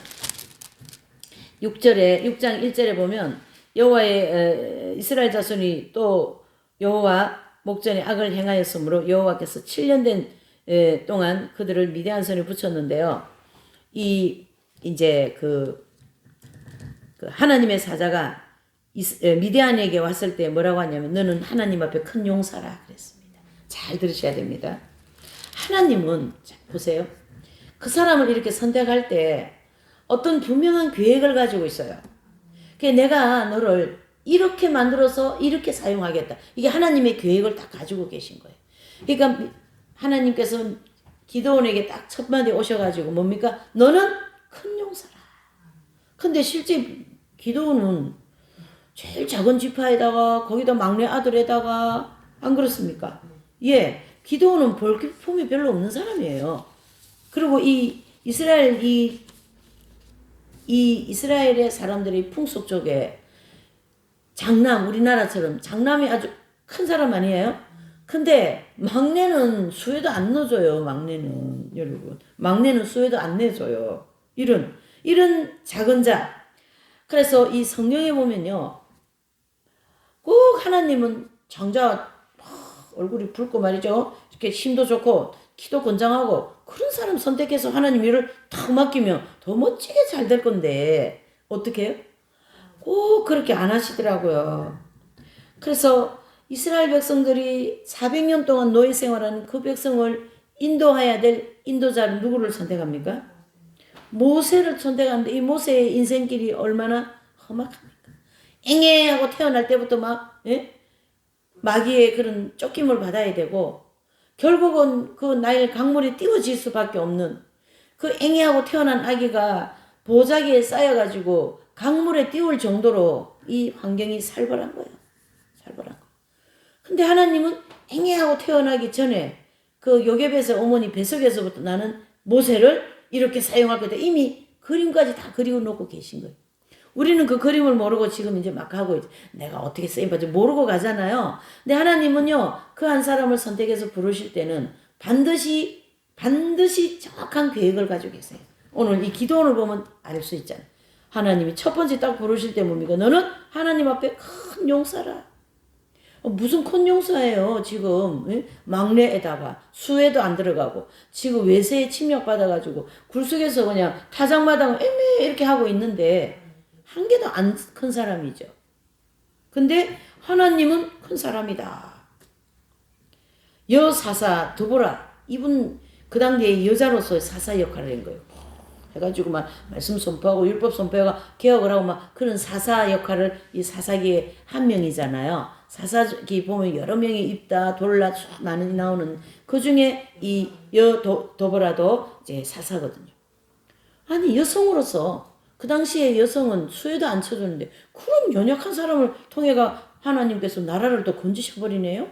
6장 1절에 보면 여호와의 이스라엘 자손이 또 여호와 목전에 악을 행하였으므로 여호와께서 7년 된 동안 그들을 미디안 손에 붙였는데요. 이제 그 하나님의 사자가 미디안에게 왔을 때 뭐라고 하냐면 너는 하나님 앞에 큰 용사라 그랬습니다. 잘 들으셔야 됩니다. 하나님은 보세요. 그 사람을 이렇게 선택할 때 어떤 분명한 계획을 가지고 있어요. 내가 너를 이렇게 만들어서 이렇게 사용하겠다. 이게 하나님의 계획을 다 가지고 계신 거예요. 그러니까 하나님께서 기도원에게 딱 첫 마디 오셔가지고 뭡니까? 너는 큰 용사라. 근데 실제 기도원은 제일 작은 지파에다가 거기다 막내 아들에다가 안 그렇습니까? 예, 기도원은 볼품이 별로 없는 사람이에요. 그리고 이 이스라엘의 사람들이 풍속 쪽에 장남, 우리나라처럼 장남이 아주 큰 사람 아니에요? 근데 막내는 수혜도 안 넣어줘요. 막내는 여러분. 막내는 수혜도 안 내줘요. 이런 작은 자. 그래서 이 성경에 보면요. 꼭 하나님은 장자 얼굴이 붉고 말이죠. 이렇게 힘도 좋고 키도 건장하고 그런 사람 선택해서 하나님 일을 탁 맡기면 더 멋지게 잘 될 건데 어떻게 해요? 꼭 그렇게 안 하시더라고요. 그래서 이스라엘 백성들이 400년 동안 노예 생활하는 그 백성을 인도해야 될 인도자를 누구를 선택합니까? 모세를 선택하는데 이 모세의 인생길이 얼마나 험악합니까? 앵애하고 태어날 때부터 막 마귀의 그런 쫓김을 받아야 되고 결국은 그 나일 강물에 띄워질 수밖에 없는 그 앵애하고 태어난 아기가 보자기에 쌓여가지고 강물에 띄울 정도로 이 환경이 살벌한 거예요. 살벌한 거. 근데 하나님은 앵애하고 태어나기 전에 그 요셉에서 어머니 뱃속에서부터 나는 모세를 이렇게 사용할 거다. 이미 그림까지 다 그리고 놓고 계신 거예요. 우리는 그 그림을 모르고 지금 이제 막 하고 내가 어떻게 쓰임받지 모르고 가잖아요. 근데 하나님은요, 그 한 사람을 선택해서 부르실 때는 반드시 정확한 계획을 가지고 계세요. 오늘 이 기도원을 보면 알 수 있잖아요. 하나님이 첫 번째 딱 부르실 때 뭡니까? 너는 하나님 앞에 큰 용사라. 무슨 큰 용사예요, 지금. 막내에다가 수혜도 안 들어가고 지금 외세에 침략받아가지고 굴속에서 그냥 타작마당 애매 이렇게 하고 있는데 한 개도 안 큰 사람이죠. 근데 하나님은 큰 사람이다. 여사사 드보라, 이분 그 당시에 여자로서의 사사 역할을 한 거예요. 해가지고 막 말씀 선포하고 율법 선포하고 개혁을 하고 막 그런 사사 역할을 이 사사기의 한 명이잖아요. 사사기 보면 여러 명이 입다 돌라 많이 나오는 그 중에 이 도보라도 이제 사사거든요. 아니 여성으로서 그 당시에 여성은 수혜도 안 쳐주는데 그런 연약한 사람을 통해가 하나님께서 나라를 또 건지셔버리네요.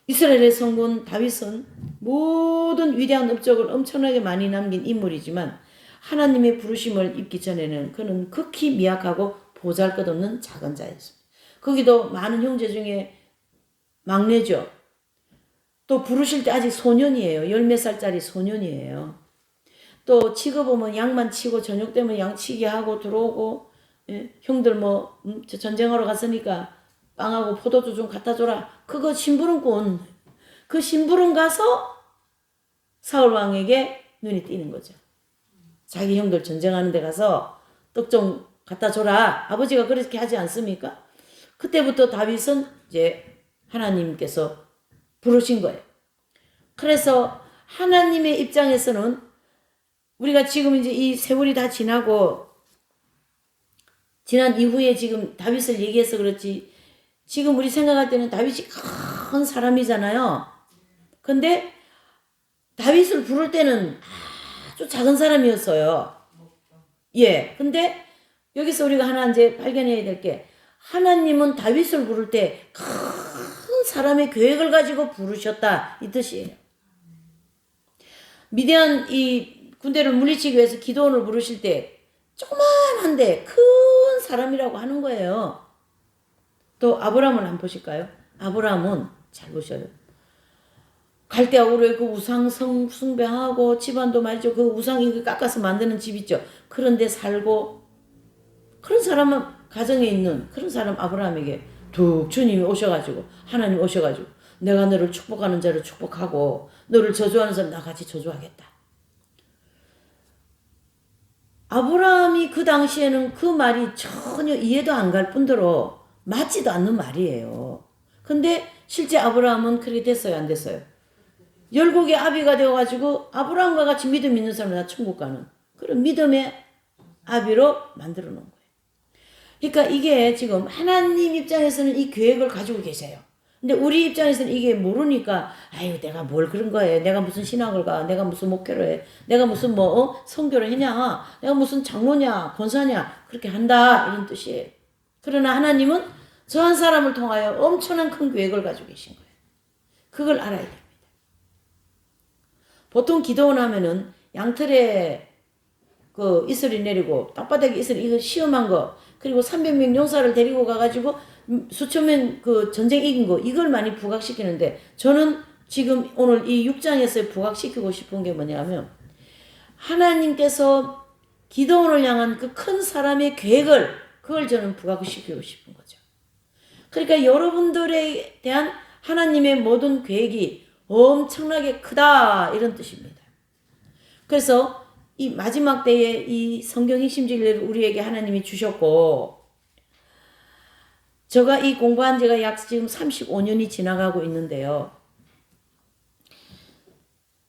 이스라엘의 성군 다윗은 모든 위대한 업적을 엄청나게 많이 남긴 인물이지만 하나님의 부르심을 입기 전에는 그는 극히 미약하고 보잘것없는 작은 자였습니다. 거기도 많은 형제 중에 막내죠. 또 부르실 때 아직 소년이에요. 10몇 살짜리 소년이에요. 또 치고 보면 양만 치고 저녁 되면 양 치게 하고 들어오고 형들 뭐 전쟁하러 갔으니까 빵하고 포도주 좀 갖다 줘라. 그거 심부름꾼. 그 심부름 가서 사울왕에게 눈이 띄는 거죠. 자기 형들 전쟁하는 데 가서 떡 좀 갖다 줘라. 아버지가 그렇게 하지 않습니까? 그때부터 다윗은 이제 하나님께서 부르신 거예요. 그래서 하나님의 입장에서는 우리가 지금 이제 이 세월이 다 지나고 지난 이후에 지금 다윗을 얘기해서 그렇지 지금 우리 생각할 때는 다윗이 큰 사람이잖아요. 근데 다윗을 부를 때는 아주 작은 사람이었어요. 예. 근데 여기서 우리가 하나 이제 발견해야 될 게 하나님은 다윗을 부를 때 큰 사람의 계획을 가지고 부르셨다 이 뜻이에요. 미디안 이 군대를 물리치기 위해서 기드온을 부르실 때 조그만한데 큰 사람이라고 하는 거예요. 또 아브라함을 한번 보실까요? 아브라함은 잘 보셔요. 갈대아우르의 그 우상 숭배하고 집안도 말이죠. 그 우상 이거 깎아서 만드는 집 있죠. 그런데 살고 그런 사람은 가정에 있는 그런 사람 아브라함에게 툭 주님이 오셔가지고 하나님 오셔가지고 내가 너를 축복하는 자를 축복하고 너를 저주하는 사람 나같이 저주하겠다. 아브라함이 그 당시에는 그 말이 전혀 이해도 안 갈 뿐더러 맞지도 않는 말이에요. 근데 실제 아브라함은 그렇게 됐어요? 안 됐어요? 열국의 아비가 되어가지고 아브라함과 같이 믿음 있는 사람은 다 천국 가는 그런 믿음의 아비로 만들어 놓은 거예요. 그러니까 이게 지금 하나님 입장에서는 이 계획을 가지고 계세요. 근데 우리 입장에서는 이게 모르니까 아유 내가 뭘 그런 거해. 내가 무슨 신학을 가. 내가 무슨 목회를 해. 내가 무슨 선교를 했냐. 내가 무슨 장로냐 권사냐 그렇게 한다 이런 뜻이에요. 그러나 하나님은 저 한 사람을 통하여 엄청난 큰 계획을 가지고 계신 거예요. 그걸 알아야 됩니다. 보통 기도원 하면은 양털에 그 이슬이 내리고 땅바닥에 이슬이 이거 시험한 거 그리고 300명 용사를 데리고 가가지고 수천 명 그 전쟁 이긴 거 이걸 많이 부각시키는데 저는 지금 오늘 이 6장에서 부각시키고 싶은 게 뭐냐면 하나님께서 기도원을 향한 그 큰 사람의 계획을 그걸 저는 부각시키고 싶은 거죠. 그러니까 여러분들에 대한 하나님의 모든 계획이 엄청나게 크다 이런 뜻입니다. 그래서 이 마지막 때에 이 성경 핵심 진리를 우리에게 하나님이 주셨고 제가 이 공부한 지가 약 지금 35년이 지나가고 있는데요.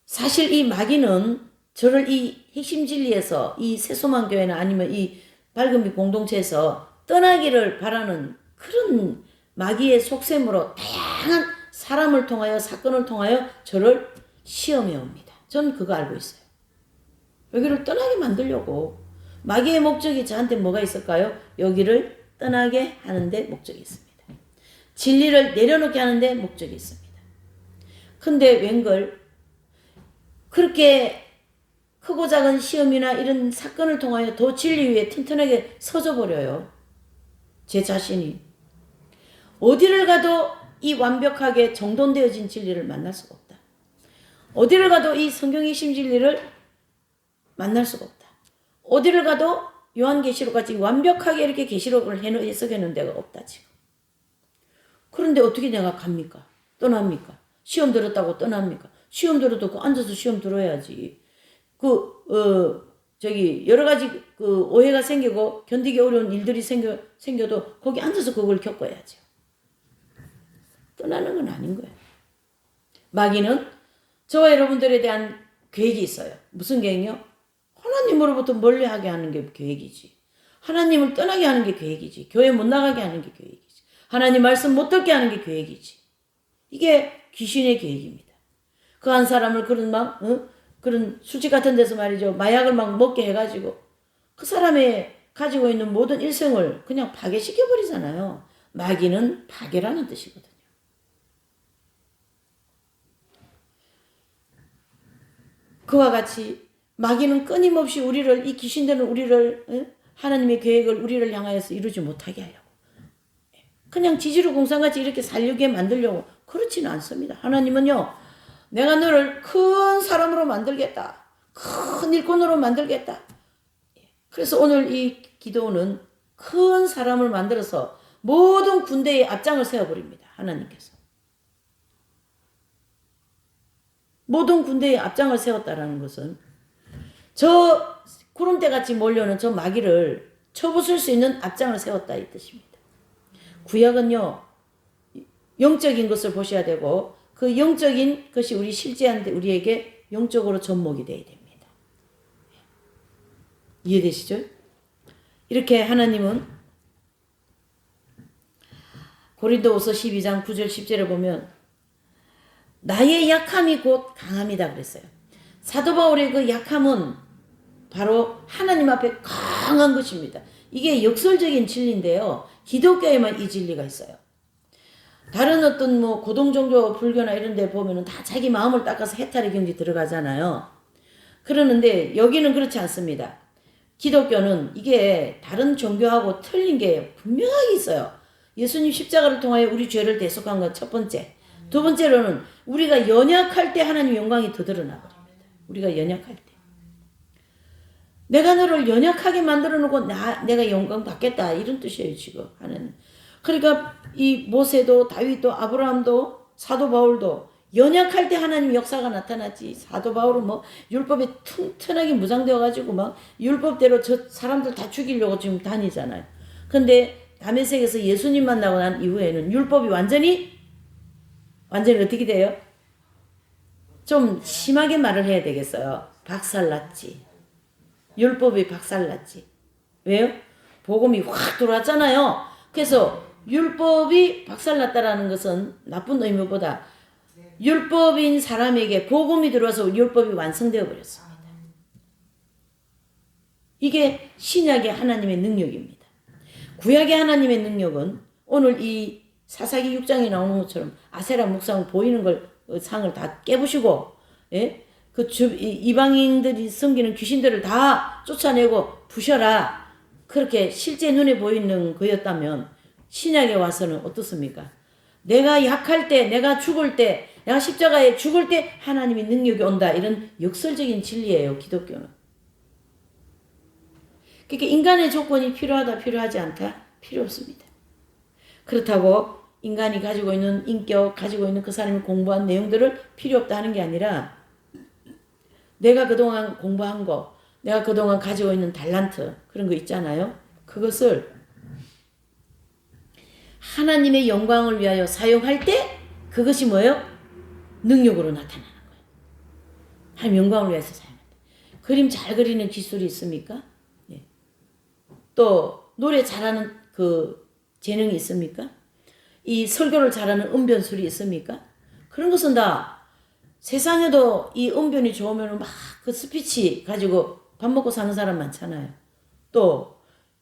사실 이 마귀는 저를 이 핵심 진리에서 이 새소망교회나 아니면 이 밝은빛 공동체에서 떠나기를 바라는 그런 마귀의 속셈으로 다양한 사람을 통하여 사건을 통하여 저를 시험해 옵니다. 저는 그거 알고 있어요. 여기를 떠나게 만들려고 마귀의 목적이 저한테 뭐가 있을까요? 여기를 떠나게 하는데 목적이 있습니다. 진리를 내려놓게 하는데 목적이 있습니다. 근데 웬걸 그렇게 크고 작은 시험이나 이런 사건을 통하여 더 진리 위에 튼튼하게 서져 버려요. 제 자신이. 어디를 가도 이 완벽하게 정돈되어진 진리를 만날 수가 없다. 어디를 가도 이 성경의 심진리를 만날 수가 없다. 어디를 가도 요한계시록 같이 완벽하게 이렇게 계시록을 해석하는 데가 없다 지금. 그런데 어떻게 내가 갑니까? 떠납니까? 시험 들었다고 떠납니까? 시험 들어도 그 앉아서 시험 들어야지. 여러 가지 그 오해가 생기고 견디기 어려운 일들이 생겨도 거기 앉아서 그걸 겪어야죠. 떠나는 건 아닌 거예요. 마귀는 저와 여러분들에 대한 계획이 있어요. 무슨 계획이요? 하나님으로부터 멀리하게 하는 게 계획이지. 하나님을 떠나게 하는 게 계획이지. 교회 못 나가게 하는 게 계획이지. 하나님 말씀 못 듣게 하는 게 계획이지. 이게 귀신의 계획입니다. 그 한 사람을 그런 술집 같은 데서 말이죠. 마약을 막 먹게 해가지고 그 사람의 가지고 있는 모든 일생을 그냥 파괴시켜버리잖아요. 마귀는 파괴라는 뜻이거든요. 그와 같이 마귀는 끊임없이 우리를 이 귀신들은 우리를 하나님의 계획을 우리를 향하여서 이루지 못하게 하려고 그냥 지지로 공상같이 이렇게 살려게 만들려고 그렇지는 않습니다. 하나님은요. 내가 너를 큰 사람으로 만들겠다. 큰 일꾼으로 만들겠다. 그래서 오늘 이 기도는 큰 사람을 만들어서 모든 군대의 앞장을 세워버립니다. 하나님께서. 모든 군대의 앞장을 세웠다라는 것은 저 구름대같이 몰려오는 저 마귀를 쳐부술 수 있는 앞장을 세웠다 이 뜻입니다. 구약은요. 영적인 것을 보셔야 되고 그 영적인 것이 우리 실제한테 우리에게 영적으로 접목이 돼야 됩니다. 이해되시죠? 이렇게 하나님은 고린도후서 12장 9절 10절에 보면 나의 약함이 곧 강함이다 그랬어요. 사도 바울의 그 약함은 바로 하나님 앞에 강한 것입니다. 이게 역설적인 진리인데요. 기독교에만 이 진리가 있어요. 다른 어떤 고동종교 불교나 이런 데 보면은 다 자기 마음을 닦아서 해탈의 경지 들어가잖아요. 그러는데 여기는 그렇지 않습니다. 기독교는 이게 다른 종교하고 틀린 게 분명하게 있어요. 예수님 십자가를 통하여 우리 죄를 대속한 건 첫 번째. 두 번째로는 우리가 연약할 때 하나님 영광이 더 드러나 버립니다. 우리가 연약할 때. 내가 너를 연약하게 만들어 놓고 내가 영광 받겠다 이런 뜻이에요 지금 하는. 그러니까 이 모세도 다윗도 아브라함도 사도 바울도 연약할 때 하나님 역사가 나타났지. 사도 바울은 율법에 튼튼하게 무장되어 가지고 막 율법대로 저 사람들 다 죽이려고 지금 다니잖아요. 근데 다메섹에서 예수님 만나고 난 이후에는 율법이 완전히 어떻게 돼요? 좀 심하게 말을 해야 되겠어요. 박살났지. 율법이 박살났지. 왜요? 복음이 확 들어왔잖아요. 그래서 율법이 박살났다라는 것은 나쁜 의미보다 율법인 사람에게 복음이 들어와서 율법이 완성되어 버렸습니다. 이게 신약의 하나님의 능력입니다. 구약의 하나님의 능력은 오늘 이 사사기 6장에 나오는 것처럼 아세라 묵상 보이는 걸 상을 다 깨부시고 이방인들이 섬기는 귀신들을 다 쫓아내고 부셔라. 그렇게 실제 눈에 보이는 거였다면 신약에 와서는 어떻습니까? 내가 약할 때, 내가 죽을 때, 내가 십자가에 죽을 때 하나님의 능력이 온다. 이런 역설적인 진리예요, 기독교는. 그러니까 인간의 조건이 필요하다, 필요하지 않다? 필요 없습니다. 그렇다고 인간이 가지고 있는 인격, 가지고 있는 그 사람이 공부한 내용들을 필요 없다 하는 게 아니라 내가 그동안 공부한 거, 내가 그동안 가지고 있는 달란트, 그런 거 있잖아요. 그것을 하나님의 영광을 위하여 사용할 때 그것이 뭐예요? 능력으로 나타나는 거예요. 하나님 영광을 위해서 사용한다. 그림 잘 그리는 기술이 있습니까? 예. 또 노래 잘하는 그 재능이 있습니까? 이 설교를 잘하는 언변술이 있습니까? 그런 것은 다 세상에도 이 언변이 좋으면 막 그 스피치 가지고 밥 먹고 사는 사람 많잖아요. 또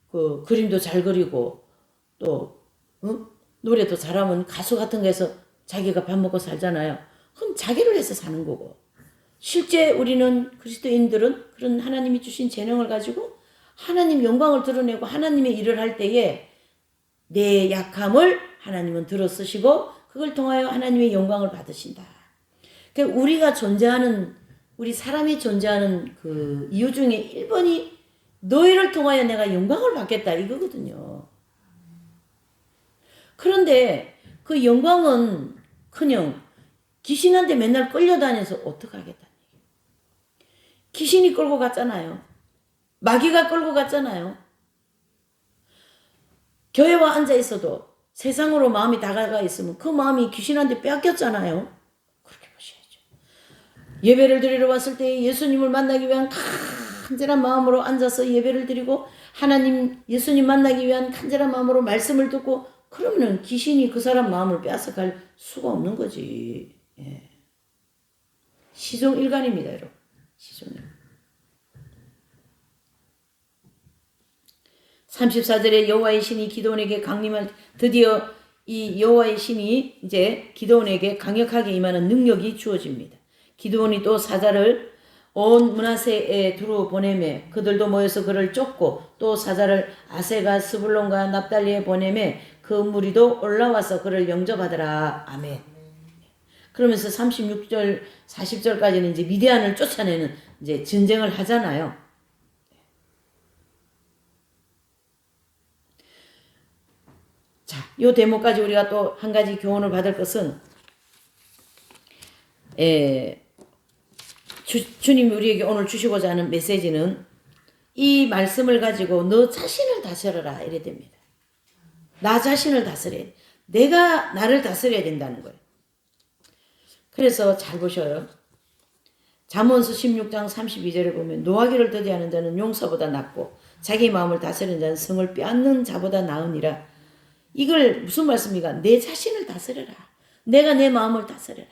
그 그림도 잘 그리고 또 노래도 잘하면 가수 같은 거에서 자기가 밥 먹고 살잖아요. 그럼 자기를 위해서 사는 거고. 실제 우리는 그리스도인들은 그런 하나님이 주신 재능을 가지고 하나님 영광을 드러내고 하나님의 일을 할 때에 내 약함을 하나님은 들어 쓰시고 그걸 통하여 하나님의 영광을 받으신다. 그러니까 우리가 존재하는 우리 사람이 존재하는 그 이유 중에 1번이 너희를 통하여 내가 영광을 받겠다 이거거든요. 그런데 그 영광은 그냥 귀신한테 맨날 끌려다녀서 어떡하겠다는 얘기예요. 귀신이 끌고 갔잖아요. 마귀가 끌고 갔잖아요. 교회와 앉아 있어도 세상으로 마음이 다가가 있으면 그 마음이 귀신한테 뺏겼잖아요. 그렇게 보셔야죠. 예배를 드리러 왔을 때 예수님을 만나기 위한 간절한 마음으로 앉아서 예배를 드리고 하나님 예수님 만나기 위한 간절한 마음으로 말씀을 듣고 그러면은 귀신이 그 사람 마음을 빼앗아갈 수가 없는 거지. 예. 시종일관입니다, 여러분. 시종일관. 34절에 여호와의 신이 기드온에게 강림할 드디어 이 여호와의 신이 이제 기드온에게 강력하게 임하는 능력이 주어집니다. 기드온이 또 사자를 온 므낫세에 두루 보내매 그들도 모여서 그를 쫓고 또 사자를 아세가 스불론과 납달리에 보내매 그 무리도 올라와서 그를 영접하더라. 아멘. 그러면서 36절 40절까지는 이제 미디안을 쫓아내는 이제 전쟁을 하잖아요. 자, 요 대목까지 우리가 또 한 가지 교훈을 받을 것은 주님이 우리에게 오늘 주시고자 하는 메시지는 이 말씀을 가지고 너 자신을 다스려라 이래 됩니다. 나 자신을 다스려야 돼. 내가 나를 다스려야 된다는 거예요. 그래서 잘 보셔요. 잠언서 16장 32절에 보면 노하기를 더디하는 자는 용사보다 낫고 자기 마음을 다스리는 자는 성을 빼앗는 자보다 나으니라. 이걸 무슨 말씀입니까? 내 자신을 다스려라. 내가 내 마음을 다스려라.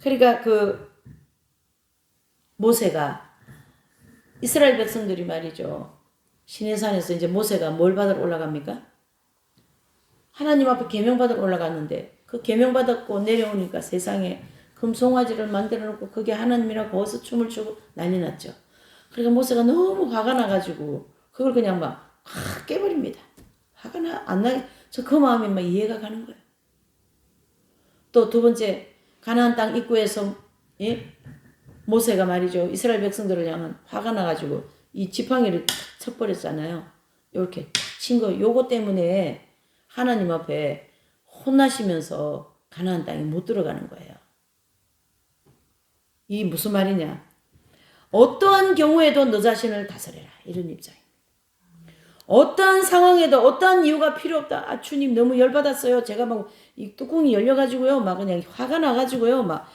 그러니까 그 모세가 이스라엘 백성들이 말이죠. 시내산에서 이제 모세가 뭘 받으러 올라갑니까? 하나님 앞에 계명 받으러 올라갔는데 그 계명 받았고 내려오니까 세상에 금송아지를 만들어 놓고 그게 하나님이라고 거기서 춤을 추고 난리 났죠. 그러니까 모세가 너무 화가 나가지고 그걸 그냥 막 깨버립니다. 화가 안 나게 저 그 마음이 막 이해가 가는 거예요. 또 두 번째 가나안 땅 입구에서 모세가 말이죠. 이스라엘 백성들을 향한 화가 나가지고 이 지팡이를 쳐버렸잖아요. 이렇게 친 거. 요거 때문에 하나님 앞에 혼나시면서 가나안 땅에 못 들어가는 거예요. 이 무슨 말이냐? 어떠한 경우에도 너 자신을 다스려라. 이런 입장입니다. 어떠한 상황에도 어떠한 이유가 필요 없다. 아, 주님 너무 열받았어요. 제가 막 이 뚜껑이 열려가지고요. 막 그냥 화가 나가지고요. 막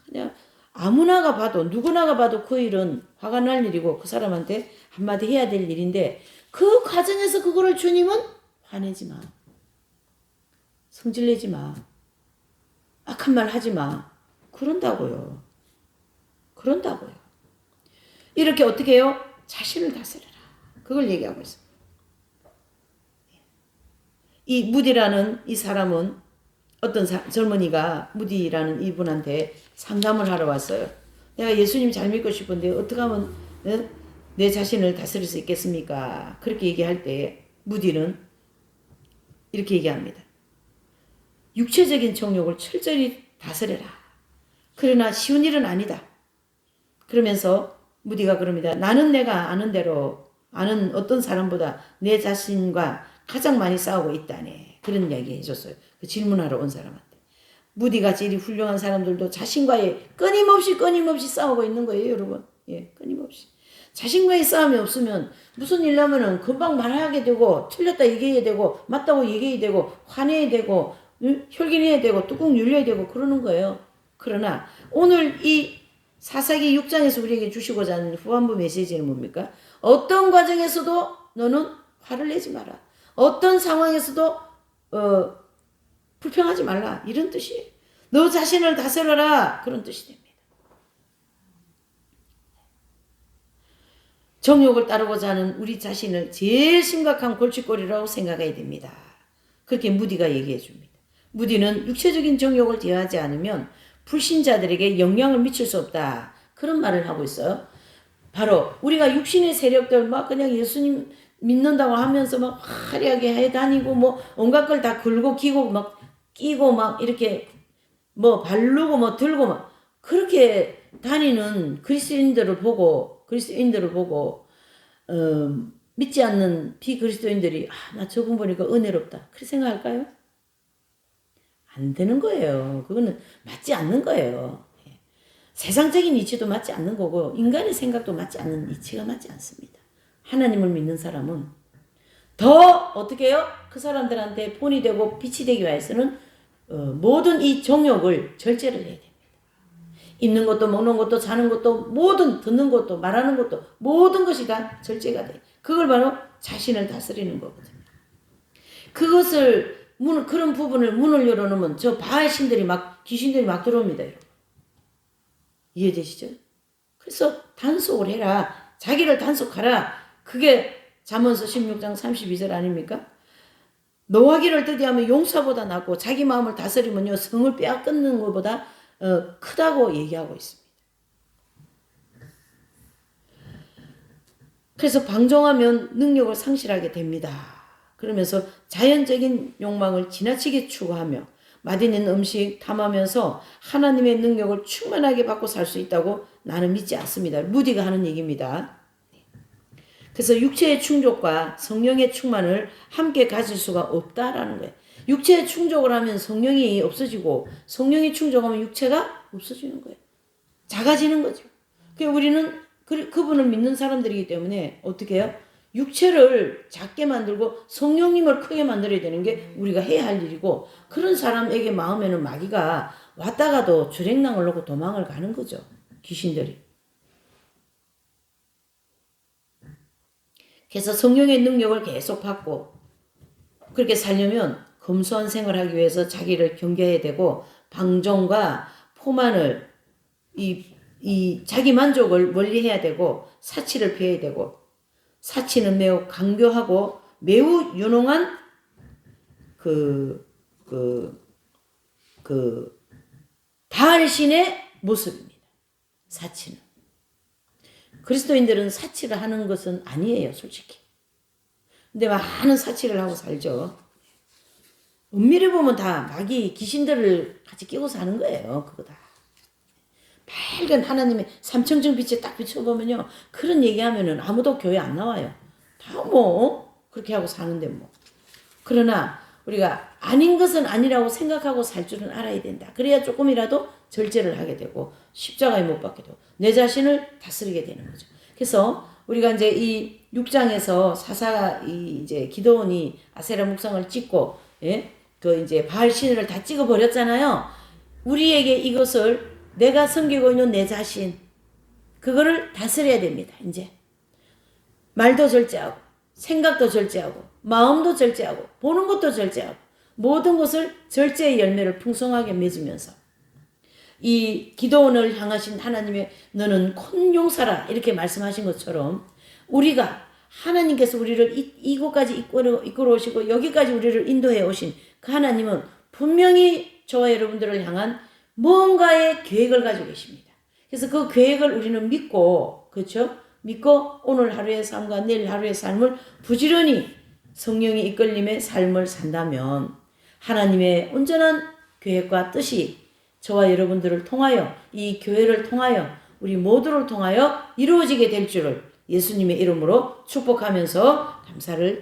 그냥 아무나가 봐도 누구나가 봐도 그 일은 화가 날 일이고 그 사람한테 한마디 해야 될 일인데 그 과정에서 그거를 주님은 화내지 마. 성질내지 마. 악한 말 하지 마. 그런다고요. 그런다고요. 이렇게 어떻게 해요? 자신을 다스려라. 그걸 얘기하고 있습니다. 이 무디라는 이 사람은 어떤 젊은이가 무디라는 이분한테 상담을 하러 왔어요. 내가 예수님 잘 믿고 싶은데 어떻게 하면 내 자신을 다스릴 수 있겠습니까? 그렇게 얘기할 때 무디는 이렇게 얘기합니다. 육체적인 정욕을 철저히 다스려라. 그러나 쉬운 일은 아니다. 그러면서 무디가 그럽니다. 나는 내가 아는 대로 아는 어떤 사람보다 내 자신과 가장 많이 싸우고 있다네. 그런 이야기 해줬어요. 그 질문하러 온 사람한테. 무디같이 이리 훌륭한 사람들도 자신과의 끊임없이 싸우고 있는 거예요, 여러분. 예, 끊임없이. 자신과의 싸움이 없으면 무슨 일 나면은 금방 말하게 되고 틀렸다 얘기해야 되고 맞다고 얘기해야 되고 화내야 되고 혈기내야 되고 뚜껑 눌려야 되고 그러는 거예요. 그러나 오늘 이 사사기 6장에서 우리에게 주시고자 하는 후반부 메시지는 뭡니까? 어떤 과정에서도 너는 화를 내지 마라. 어떤 상황에서도 불평하지 말라. 이런 뜻이에요. 너 자신을 다스려라. 그런 뜻이 됩니다. 정욕을 따르고자 하는 우리 자신을 제일 심각한 골칫거리라고 생각해야 됩니다. 그렇게 무디가 얘기해 줍니다. 무디는 육체적인 정욕을 대하지 않으면 불신자들에게 영향을 미칠 수 없다. 그런 말을 하고 있어요. 바로 우리가 육신의 세력들 막 그냥 예수님 믿는다고 하면서 막 화려하게 해 다니고 뭐 온갖 걸 다 긁고 기고 막 끼고 막 이렇게 뭐 바르고 뭐 들고 막 그렇게 다니는 그리스도인들을 보고 믿지 않는 비그리스도인들이 나 저분 보니까 은혜롭다. 그렇게 생각할까요? 안 되는 거예요. 그거는 맞지 않는 거예요. 세상적인 이치도 맞지 않는 거고 인간의 생각도 맞지 않는 이치가 맞지 않습니다. 하나님을 믿는 사람은 더 어떻게 해요? 그 사람들한테 본이 되고 빛이 되기 위해서는 모든 이 정욕을 절제를 해야 됩니다. 입는 것도 먹는 것도 자는 것도 모든 듣는 것도 말하는 것도 모든 것이 다 절제가 돼. 그걸 바로 자신을 다스리는 거거든요. 그것을 그런 부분을 문을 열어놓으면 저 바알 신들이 막 귀신들이 막 들어옵니다. 여러분. 이해되시죠? 그래서 단속을 해라. 자기를 단속하라. 그게 잠언서 16장 32절 아닙니까? 노하기를 뜨디하면 용사보다 낫고 자기 마음을 다스리면요 성을 빼앗는 것보다 크다고 얘기하고 있습니다. 그래서 방종하면 능력을 상실하게 됩니다. 그러면서 자연적인 욕망을 지나치게 추구하며 맛있는 음식 탐하면서 하나님의 능력을 충만하게 받고 살 수 있다고 나는 믿지 않습니다. 무디가 하는 얘기입니다. 그래서 육체의 충족과 성령의 충만을 함께 가질 수가 없다라는 거예요. 육체의 충족을 하면 성령이 없어지고 성령이 충족하면 육체가 없어지는 거예요. 작아지는 거죠. 그러니까 우리는 그분을 믿는 사람들이기 때문에 어떻게 해요? 육체를 작게 만들고 성령님을 크게 만들어야 되는 게 우리가 해야 할 일이고 그런 사람에게 마음에는 마귀가 왔다가도 주랭랑을 놓고 도망을 가는 거죠. 귀신들이. 그래서 성령의 능력을 계속 받고 그렇게 살려면 검소한 생활을 하기 위해서 자기를 경계해야 되고 방종과 포만을 이 자기 만족을 멀리 해야 되고 사치를 피해야 되고 사치는 매우 강교하고 매우 유능한 바알신의 모습입니다. 사치는. 그리스도인들은 사치를 하는 것은 아니에요, 솔직히. 근데 많은 사치를 하고 살죠. 은밀히 보면 다 마귀 귀신들을 같이 끼고 사는 거예요, 그거 다. 밝은 하나님의 삼청정 빛에 딱 비춰보면요. 그런 얘기하면은 아무도 교회 안 나와요. 다 그렇게 하고 사는데 뭐. 그러나 우리가 아닌 것은 아니라고 생각하고 살 줄은 알아야 된다. 그래야 조금이라도 절제를 하게 되고 십자가에 못 박게 되고 내 자신을 다스리게 되는 거죠. 그래서 우리가 이제 이 6장에서 이제 기드온이 아세라 묵상을 찍고 그 이제 바알 신을 다 찍어 버렸잖아요. 우리에게 이것을 내가 섬기고 있는 내 자신 그거를 다스려야 됩니다. 이제 말도 절제하고 생각도 절제하고 마음도 절제하고 보는 것도 절제하고 모든 것을 절제의 열매를 풍성하게 맺으면서 이 기도원을 향하신 하나님의 너는 큰 용사라 이렇게 말씀하신 것처럼 우리가 하나님께서 우리를 이곳까지 이끌어 오시고 여기까지 우리를 인도해 오신 그 하나님은 분명히 저와 여러분들을 향한 뭔가의 계획을 가지고 계십니다. 그래서 그 계획을 우리는 믿고 그렇죠? 믿고 오늘 하루의 삶과 내일 하루의 삶을 부지런히 성령의 이끌림의 삶을 산다면 하나님의 온전한 계획과 뜻이 저와 여러분들을 통하여 이 교회를 통하여 우리 모두를 통하여 이루어지게 될 줄을 예수님의 이름으로 축복하면서 감사를